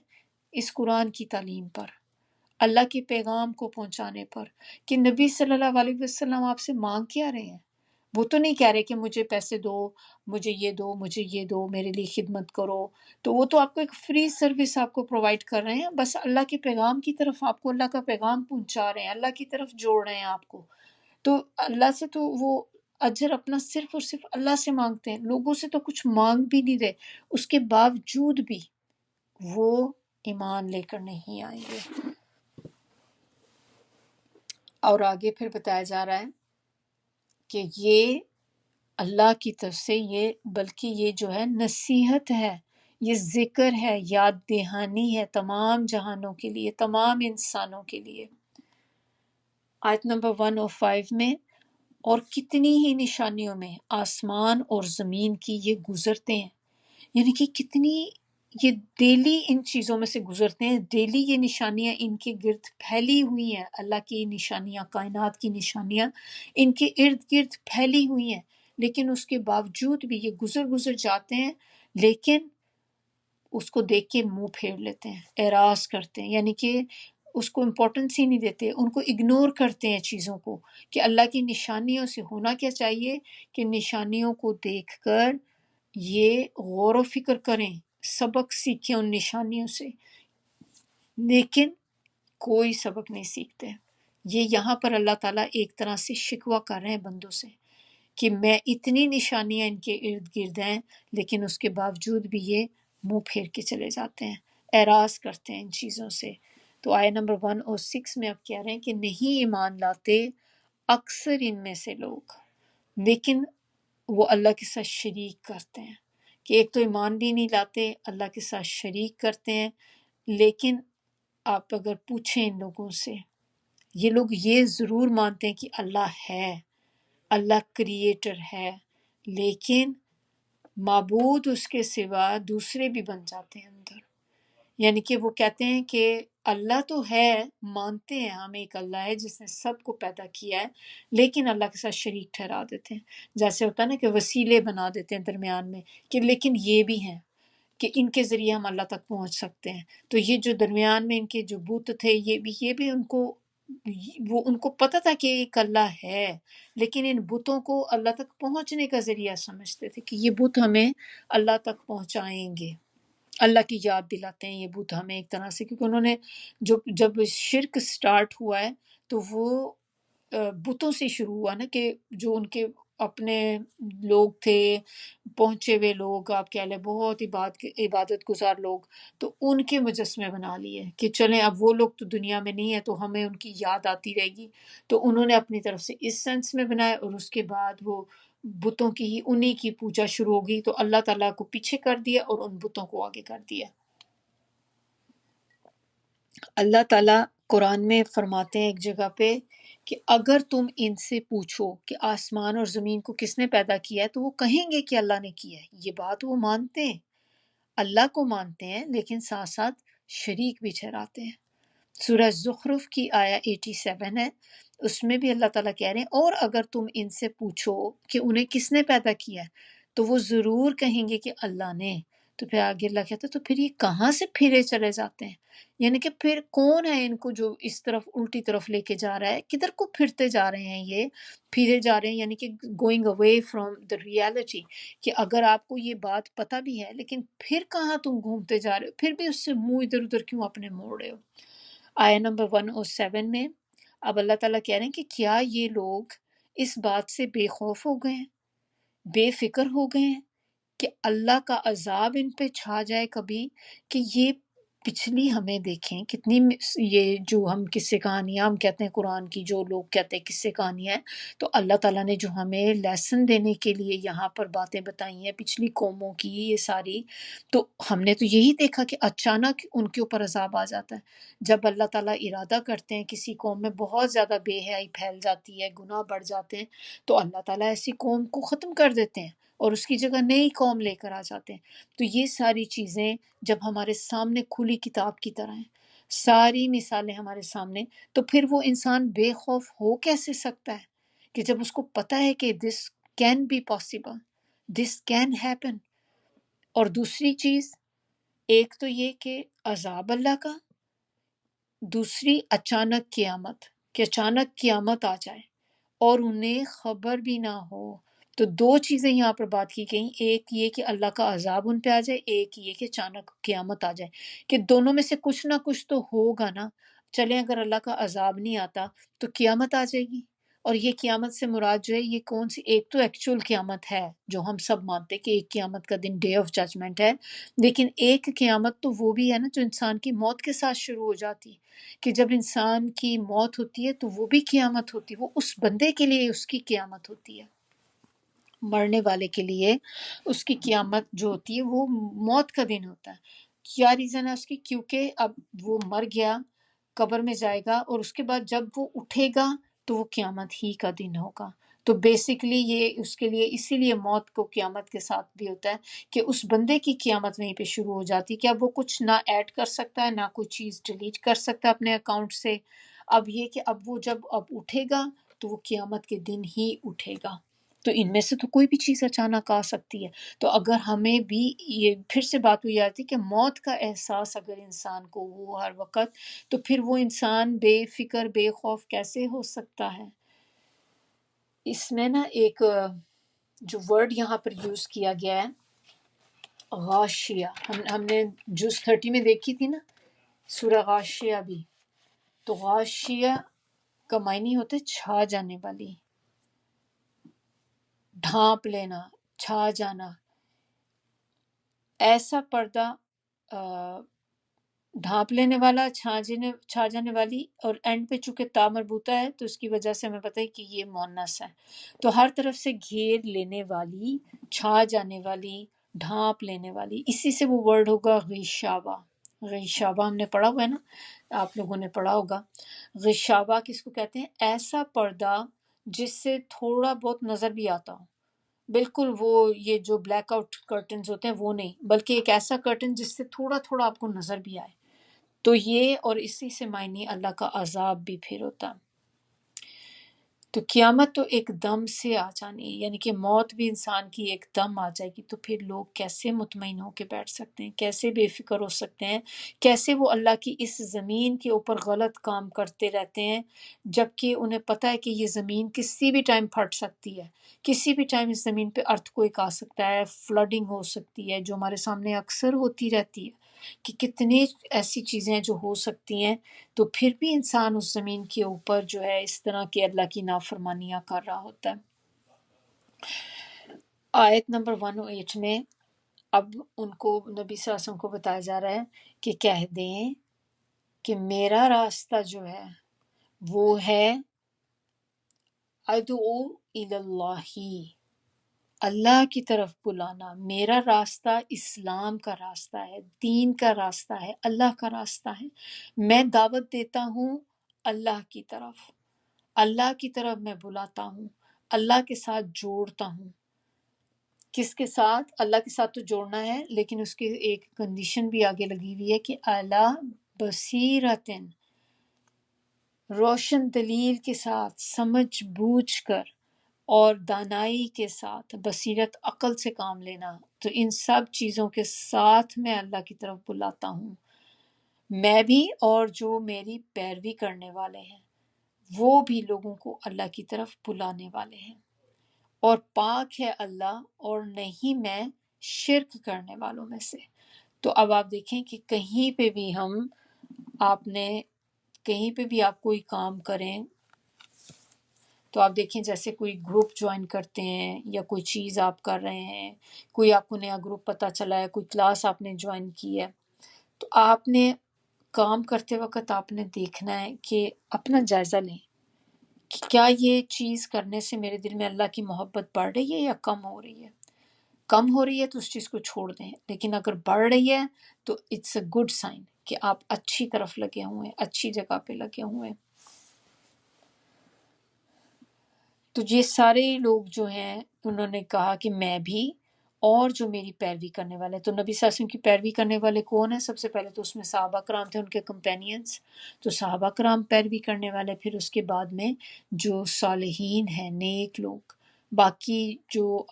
Speaker 1: اس قرآن کی تعلیم پر، اللہ کے پیغام کو پہنچانے پر، کہ نبی صلی اللہ علیہ وسلم آپ سے مانگ کیا رہے ہیں؟ وہ تو نہیں کہہ رہے کہ مجھے پیسے دو، مجھے یہ دو، مجھے یہ دو، میرے لیے خدمت کرو۔ تو وہ تو آپ کو ایک فری سروس آپ کو پرووائڈ کر رہے ہیں، بس اللہ کے پیغام کی طرف آپ کو اللہ کا پیغام پہنچا رہے ہیں، اللہ کی طرف جوڑ رہے ہیں آپ کو۔ تو اللہ سے تو وہ اجر اپنا صرف اور صرف اللہ سے مانگتے ہیں، لوگوں سے تو کچھ مانگ بھی نہیں رہے، اس کے باوجود بھی وہ ایمان لے کر نہیں آئیں گے۔ اور آگے پھر بتایا جا رہا ہے کہ یہ اللہ کی طرف سے، یہ بلکہ یہ جو ہے نصیحت ہے، یہ ذکر ہے، یاد دہانی ہے تمام جہانوں کے لیے، تمام انسانوں کے لیے۔ آیت نمبر 105 میں، اور کتنی ہی نشانیوں میں آسمان اور زمین کی یہ گزرتے ہیں، یعنی کہ کتنی، یہ ڈیلی ان چیزوں میں سے گزرتے ہیں، ڈیلی یہ نشانیاں ان کے گرد پھیلی ہوئی ہیں، اللہ کی نشانیاں، کائنات کی نشانیاں ان کے ارد گرد پھیلی ہوئی ہیں، لیکن اس کے باوجود بھی یہ گزر گزر جاتے ہیں، لیکن اس کو دیکھ کے منہ پھیر لیتے ہیں، اعراض کرتے ہیں، یعنی کہ اس کو امپورٹنس ہی نہیں دیتے، ان کو اگنور کرتے ہیں چیزوں کو، کہ اللہ کی نشانیوں سے ہونا کیا چاہیے کہ نشانیوں کو دیکھ کر یہ غور و فکر کریں، سبق سیکھیں ان نشانیوں سے، لیکن کوئی سبق نہیں سیکھتے۔ یہ یہاں پر اللہ تعالیٰ ایک طرح سے شکوہ کر رہے ہیں بندوں سے کہ میں اتنی نشانیاں ان کے ارد گرد ہیں، لیکن اس کے باوجود بھی یہ منہ پھیر کے چلے جاتے ہیں، اعراض کرتے ہیں ان چیزوں سے۔ تو آیت نمبر 106 میں آپ کہہ رہے ہیں کہ نہیں ایمان لاتے اکثر ان میں سے لوگ، لیکن وہ اللہ کے ساتھ شریک کرتے ہیں، کہ ایک تو ایمان بھی نہیں لاتے، اللہ کے ساتھ شریک کرتے ہیں۔ لیکن آپ اگر پوچھیں ان لوگوں سے، یہ لوگ یہ ضرور مانتے ہیں کہ اللہ ہے، اللہ کریٹر ہے، لیکن معبود اس کے سوا دوسرے بھی بن جاتے ہیں اندر، یعنی کہ وہ کہتے ہیں کہ اللہ تو ہے، مانتے ہیں ہم ایک اللہ ہے جس نے سب کو پیدا کیا ہے، لیکن اللہ کے ساتھ شریک ٹھہرا دیتے ہیں، جیسے ہوتا ہے نا کہ وسیلے بنا دیتے ہیں درمیان میں، کہ لیکن یہ بھی ہیں کہ ان کے ذریعے ہم اللہ تک پہنچ سکتے ہیں۔ تو یہ جو درمیان میں ان کے جو بت تھے، یہ بھی ان کو، وہ ان کو پتہ تھا کہ ایک اللہ ہے، لیکن ان بتوں کو اللہ تک پہنچنے کا ذریعہ سمجھتے تھے کہ یہ بت ہمیں اللہ تک پہنچائیں گے، اللہ کی یاد دلاتے ہیں یہ بت ہمیں ایک طرح سے، کیونکہ انہوں نے جب شرک سٹارٹ ہوا ہے تو وہ بتوں سے شروع ہوا نا، کہ جو ان کے اپنے لوگ تھے، پہنچے ہوئے لوگ، آپ کہہ لیں بہت عبادت گزار لوگ، تو ان کے مجسمے بنا لیے کہ چلیں اب وہ لوگ تو دنیا میں نہیں ہے تو ہمیں ان کی یاد آتی رہے گی، تو انہوں نے اپنی طرف سے اس سینس میں بنائے، اور اس کے بعد وہ بتوں کی ہی انہی کی پوجا شروع ہو گئی، تو اللہ تعالیٰ کو پیچھے کر دیا اور ان بتوں کو آگے کر دیا۔ اللہ تعالیٰ قرآن میں فرماتے ہیں ایک جگہ پہ کہ اگر تم ان سے پوچھو کہ آسمان اور زمین کو کس نے پیدا کیا ہے، تو وہ کہیں گے کہ اللہ نے کیا ہے۔ یہ بات وہ مانتے ہیں، اللہ کو مانتے ہیں، لیکن ساتھ ساتھ شریک بھی ٹھہراتے ہیں۔ سورہ زخرف کی آیا 87 ہے، اس میں بھی اللہ تعالیٰ کہہ رہے ہیں اور اگر تم ان سے پوچھو کہ انہیں کس نے پیدا کیا ہے تو وہ ضرور کہیں گے کہ اللہ نے۔ تو پھر آگے اللہ کہتا ہے تو پھر یہ کہاں سے پھرے چلے جاتے ہیں، یعنی کہ پھر کون ہے ان کو جو اس طرف الٹی طرف لے کے جا رہا ہے، کدھر کو پھرتے جا رہے ہیں، یہ پھرے جا رہے ہیں، یعنی کہ going away from the reality, کہ اگر آپ کو یہ بات پتہ بھی ہے لیکن پھر کہاں تم گھومتے جا رہے ہو، پھر بھی اس سے منہ ادھر ادھر کیوں اپنے موڑ رہے ہو۔ آیا نمبر 107 میں اب اللہ تعالیٰ کہہ رہے ہیں کہ کیا یہ لوگ اس بات سے بے خوف ہو گئے ہیں، بے فکر ہو گئے ہیں کہ اللہ کا عذاب ان پہ چھا جائے کبھی، کہ یہ پچھلی ہمیں دیکھیں کتنی یہ جو ہم قصے کہانیاں ہم کہتے ہیں قرآن کی، جو لوگ کہتے ہیں قصے کہانیاں ہیں، تو اللہ تعالیٰ نے جو ہمیں لیسن دینے کے لیے یہاں پر باتیں بتائی ہیں پچھلی قوموں کی یہ ساری، تو ہم نے تو یہی دیکھا کہ اچانک ان کے اوپر عذاب آ جاتا ہے۔ جب اللہ تعالیٰ ارادہ کرتے ہیں کسی قوم میں بہت زیادہ بے حیائی پھیل جاتی ہے، گناہ بڑھ جاتے ہیں، تو اللہ تعالیٰ ایسی قوم کو ختم کر دیتے ہیں۔ اور اس کی جگہ نئی قوم لے کر آ جاتے ہیں. تو یہ ساری چیزیں جب ہمارے سامنے کھلی کتاب کی طرح ہیں، ساری مثالیں ہمارے سامنے، تو پھر وہ انسان بے خوف ہو کیسے سکتا ہے کہ جب اس کو پتہ ہے کہ this can be possible, this can happen. اور دوسری چیز، ایک تو یہ کہ عذاب اللہ کا، دوسری اچانک قیامت، کہ اچانک قیامت آ جائے اور انہیں خبر بھی نہ ہو. تو دو چیزیں یہاں پر بات کی گئیں، ایک یہ کہ اللہ کا عذاب ان پہ آ جائے، ایک یہ کہ اچانک قیامت آ جائے، کہ دونوں میں سے کچھ نہ کچھ تو ہوگا نا. چلیں اگر اللہ کا عذاب نہیں آتا تو قیامت آ جائے گی، اور یہ قیامت سے مراد جو ہے یہ کون سی، ایک تو ایکچول قیامت ہے جو ہم سب مانتے کہ ایک قیامت کا دن ڈے آف ججمنٹ ہے، لیکن ایک قیامت تو وہ بھی ہے نا جو انسان کی موت کے ساتھ شروع ہو جاتی ہے، کہ جب انسان کی موت ہوتی ہے تو وہ بھی قیامت ہوتی ہے، وہ اس بندے کے لیے اس کی قیامت ہوتی ہے، مرنے والے کے لیے اس کی قیامت جو ہوتی ہے وہ موت کا دن ہوتا ہے. کیا ریزن ہے اس کی؟ کیونکہ اب وہ مر گیا، قبر میں جائے گا، اور اس کے بعد جب وہ اٹھے گا تو وہ قیامت ہی کا دن ہوگا. تو بیسیکلی یہ اس کے لیے، اسی لیے موت کو قیامت کے ساتھ بھی ہوتا ہے کہ اس بندے کی قیامت وہیں پہ شروع ہو جاتی ہے کہ اب وہ کچھ نہ ایڈ کر سکتا ہے، نہ کوئی چیز ڈیلیٹ کر سکتا ہے اپنے اکاؤنٹ سے. اب یہ کہ اب وہ جب اب اٹھے گا تو وہ قیامت کے دن ہی اٹھے گا. تو ان میں سے تو کوئی بھی چیز اچانک آ سکتی ہے. تو اگر ہمیں بھی یہ پھر سے بات ہوئی جاتی کہ موت کا احساس اگر انسان کو ہو ہر وقت، تو پھر وہ انسان بے فکر بے خوف کیسے ہو سکتا ہے. اس میں نا ایک جو ورڈ یہاں پر یوز کیا گیا ہے غاشیہ، ہم نے جز 30 میں دیکھی تھی نا سورہ غاشیہ بھی. تو غاشیہ کا معنی ہوتے چھا جانے والی، ڈھانپ لینا، چھا جانا. ایسا پردہ ڈھانپ لینے والا، چھا جانے والی، اور اینڈ پہ چونکہ تا مربوطہ ہے تو اس کی وجہ سے ہمیں پتہ ہے کہ یہ مونس ہے. تو ہر طرف سے گھیر لینے والی، چھا جانے والی، ڈھانپ لینے والی، اسی سے وہ ورڈ ہوگا غشاوہ. غشاوہ ہم نے پڑھا ہوا ہے نا، آپ لوگوں نے پڑھا ہوگا. غشاوہ کس کو کہتے ہیں؟ ایسا پردہ جس سے تھوڑا بہت نظر بھی آتا ہو، بالکل وہ یہ جو بلیک آؤٹ کرٹنز ہوتے ہیں وہ نہیں، بلکہ ایک ایسا کرٹن جس سے تھوڑا تھوڑا آپ کو نظر بھی آئے. تو یہ، اور اسی سے معنی اللہ کا عذاب بھی پھر ہوتا. تو قیامت تو ایک دم سے آ جانی ہے، یعنی کہ موت بھی انسان کی ایک دم آ جائے گی. تو پھر لوگ کیسے مطمئن ہو کے بیٹھ سکتے ہیں، کیسے بے فکر ہو سکتے ہیں، کیسے وہ اللہ کی اس زمین کے اوپر غلط کام کرتے رہتے ہیں جبکہ انہیں پتہ ہے کہ یہ زمین کسی بھی ٹائم پھٹ سکتی ہے، کسی بھی ٹائم اس زمین پہ ارتھ کوئک آ سکتا ہے، فلڈنگ ہو سکتی ہے جو ہمارے سامنے اکثر ہوتی رہتی ہے کہ کتنی ایسی چیزیں جو ہو سکتی ہیں. تو پھر بھی انسان اس زمین کے اوپر جو ہے اس طرح کے اللہ کی نافرمانیاں کر رہا ہوتا ہے. آیت نمبر 108 میں اب ان کو نبی صلی اللہ علیہ وسلم کو بتایا جا رہا ہے کہ کہہ دیں کہ میرا راستہ جو ہے وہ ہے ادعو الی اللہ، اللہ کی طرف بلانا. میرا راستہ اسلام کا راستہ ہے، دین کا راستہ ہے، اللہ کا راستہ ہے. میں دعوت دیتا ہوں اللہ کی طرف، اللہ کی طرف میں بلاتا ہوں، اللہ کے ساتھ جوڑتا ہوں. کس کے ساتھ؟ اللہ کے ساتھ تو جوڑنا ہے، لیکن اس کی ایک کنڈیشن بھی آگے لگی ہوئی ہے کہ اللہ بصیرتن، روشن دلیل کے ساتھ، سمجھ بوجھ کر اور دانائی کے ساتھ. بصیرت عقل سے کام لینا. تو ان سب چیزوں کے ساتھ میں اللہ کی طرف بلاتا ہوں، میں بھی اور جو میری پیروی کرنے والے ہیں وہ بھی لوگوں کو اللہ کی طرف بلانے والے ہیں. اور پاک ہے اللہ اور نہیں میں شرک کرنے والوں میں سے. تو اب آپ دیکھیں کہ کہیں پہ بھی آپ نے کہیں پہ بھی آپ کوئی کام کریں تو آپ دیکھیں جیسے کوئی گروپ جوائن کرتے ہیں یا کوئی چیز آپ کر رہے ہیں، کوئی آپ کو نیا گروپ پتہ چلا ہے، کوئی کلاس آپ نے جوائن کی ہے، تو آپ نے کام کرتے وقت آپ نے دیکھنا ہے کہ اپنا جائزہ لیں کہ کیا یہ چیز کرنے سے میرے دل میں اللہ کی محبت بڑھ رہی ہے یا کم ہو رہی ہے. کم ہو رہی ہے تو اس چیز کو چھوڑ دیں، لیکن اگر بڑھ رہی ہے تو اٹس اے گڈ سائن کہ آپ اچھی طرف لگے ہوئے ہیں، اچھی جگہ پہ لگے ہوئے ہیں. تو یہ سارے لوگ جو ہیں انہوں نے کہا کہ میں بھی اور جو میری پیروی کرنے والے ہیں۔ تو نبی صلی اللہ علیہ وسلم کی پیروی کرنے والے کون ہیں؟ سب سے پہلے تو اس میں صحابہ کرام تھے، ان کے کمپینینز، تو صحابہ کرام پیروی کرنے والے، پھر اس کے بعد میں جو صالحین ہیں، نیک لوگ، باقی جو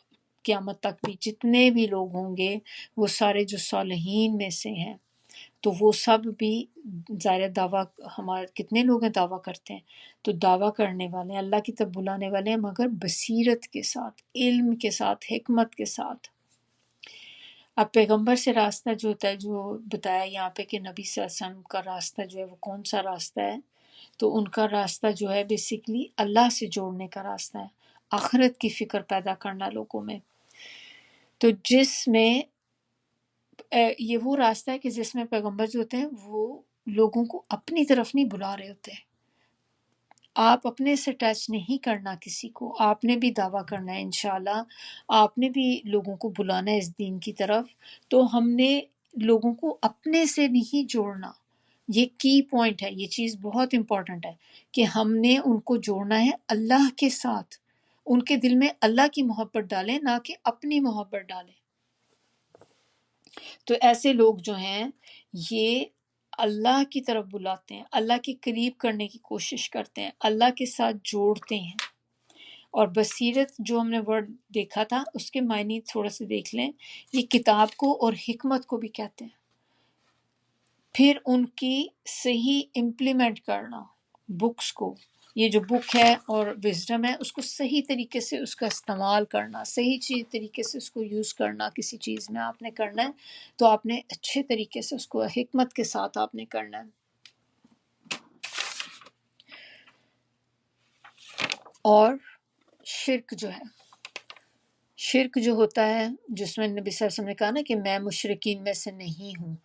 Speaker 1: قیامت تک بھی جتنے بھی لوگ ہوں گے وہ سارے جو صالحین میں سے ہیں، تو وہ سب بھی ظاہر دعویٰ، ہمارے کتنے لوگ ہیں دعویٰ کرتے ہیں، تو دعویٰ کرنے والے ہیں، اللہ کی طرف بلانے والے ہیں، مگر بصیرت کے ساتھ، علم کے ساتھ، حکمت کے ساتھ۔ اب پیغمبر سے راستہ جو ہوتا ہے، جو بتایا یہاں پہ کہ نبی صلی اللہ علیہ وسلم کا راستہ جو ہے وہ کون سا راستہ ہے، تو ان کا راستہ جو ہے بیسیکلی اللہ سے جوڑنے کا راستہ ہے، آخرت کی فکر پیدا کرنا لوگوں میں، تو جس میں یہ وہ راستہ ہے کہ جس میں پیغمبر جو ہوتے ہیں وہ لوگوں کو اپنی طرف نہیں بلا رہے ہوتے، آپ اپنے سے ٹچ نہیں کرنا کسی کو، آپ نے بھی دعویٰ کرنا ہے انشاءاللہ، آپ نے بھی لوگوں کو بلانا ہے اس دین کی طرف، تو ہم نے لوگوں کو اپنے سے نہیں جوڑنا، یہ کی پوائنٹ ہے، یہ چیز بہت امپورٹنٹ ہے کہ ہم نے ان کو جوڑنا ہے اللہ کے ساتھ، ان کے دل میں اللہ کی محبت ڈالیں، نہ کہ اپنی محبت ڈالیں۔ تو ایسے لوگ جو ہیں یہ اللہ کی طرف بلاتے ہیں، اللہ کے قریب کرنے کی کوشش کرتے ہیں، اللہ کے ساتھ جوڑتے ہیں۔ اور بصیرت جو ہم نے ورڈ دیکھا تھا اس کے معنی تھوڑا سے دیکھ لیں، یہ کتاب کو اور حکمت کو بھی کہتے ہیں، پھر ان کی صحیح امپلیمنٹ کرنا، بکس کو، یہ جو بک ہے اور وزڈم ہے اس کو صحیح طریقے سے اس کا استعمال کرنا، صحیح چیز طریقے سے اس کو یوز کرنا، کسی چیز میں آپ نے کرنا ہے تو آپ نے اچھے طریقے سے اس کو حکمت کے ساتھ آپ نے کرنا ہے۔ اور شرک جو ہے، شرک جو ہوتا ہے جس میں نبی صلی اللہ علیہ وسلم نے کہا نا کہ میں مشرکین میں سے نہیں ہوں،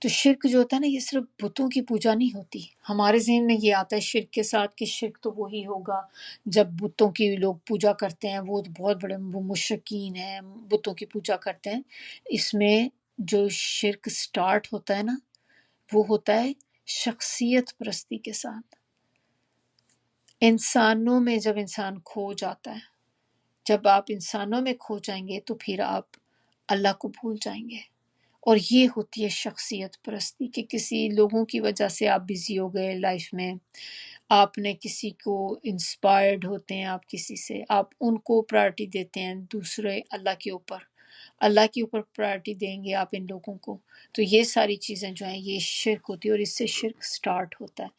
Speaker 1: تو شرک جو ہوتا ہے نا یہ صرف بتوں کی پوجا نہیں ہوتی۔ ہمارے ذہن میں یہ آتا ہے شرک کے ساتھ کہ شرک تو وہی ہوگا جب بتوں کی لوگ پوجا کرتے ہیں، وہ تو بہت بڑے وہ مشرکین ہیں، بتوں کی پوجا کرتے ہیں۔ اس میں جو شرک سٹارٹ ہوتا ہے نا وہ ہوتا ہے شخصیت پرستی کے ساتھ، انسانوں میں جب انسان کھو جاتا ہے، جب آپ انسانوں میں کھو جائیں گے تو پھر آپ اللہ کو بھول جائیں گے، اور یہ ہوتی ہے شخصیت پرستی کہ کسی لوگوں کی وجہ سے آپ بزی ہو گئے لائف میں، آپ نے کسی کو انسپائرڈ ہوتے ہیں، آپ کسی سے، آپ ان کو پرائرٹی دیتے ہیں دوسرے اللہ کے اوپر، اللہ کے اوپر پرائرٹی دیں گے آپ ان لوگوں کو، تو یہ ساری چیزیں جو ہیں یہ شرک ہوتی ہے، اور اس سے شرک سٹارٹ ہوتا ہے۔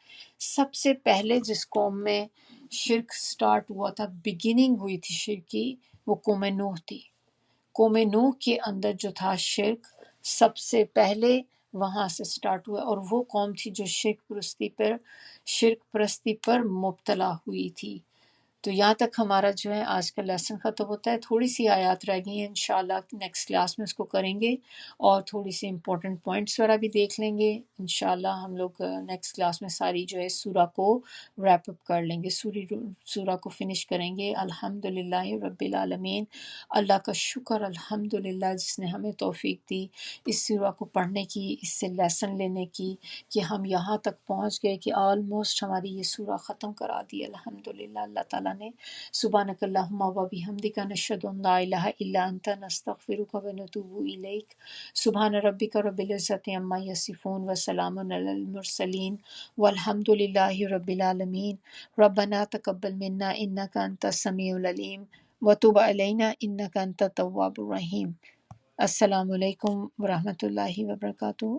Speaker 1: سب سے پہلے جس قوم میں شرک سٹارٹ ہوا تھا، بگننگ ہوئی تھی شرک کی، وہ قوم نوح تھی۔ قوم نوح کے اندر جو تھا شرک سب سے پہلے وہاں سے سٹارٹ ہوا، اور وہ قوم تھی جو شرک پرستی پر مبتلا ہوئی تھی۔ تو یہاں تک ہمارا جو ہے آج کا لیسن ختم ہوتا ہے، تھوڑی سی آیات رہ گئی ہیں، انشاءاللہ نیکسٹ کلاس میں اس کو کریں گے، اور تھوڑی سی امپورٹنٹ پوائنٹس وغیرہ بھی دیکھ لیں گے انشاءاللہ۔ ہم لوگ نیکسٹ کلاس میں ساری جو ہے سورہ کو ریپ اپ کر لیں گے، سورہ کو فنش کریں گے۔ الحمدللہ رب العالمین، اللہ کا شکر الحمدللہ جس نے ہمیں توفیق دی اس سورہ کو پڑھنے کی، اس سے لیسن لینے کی، کہ ہم یہاں تک پہنچ گئے کہ آلموسٹ ہماری یہ سورہ ختم کرا دی الحمدللہ اللہ تعالیٰ نے۔ سبحانک اللہم و بحمدک، نشہد ان لا الہ الا انت، نستغفرک و نتوب الیک۔ سبحان ربک رب العزت عما یصفون وسلام علی المرسلین والحمد للہ رب العالمین۔ ربنا تقبل منا انک انت السمیع العلیم وتب علینا انک انت التواب الرحیم۔ السلام علیکم ورحمۃ اللہ وبرکاتہ۔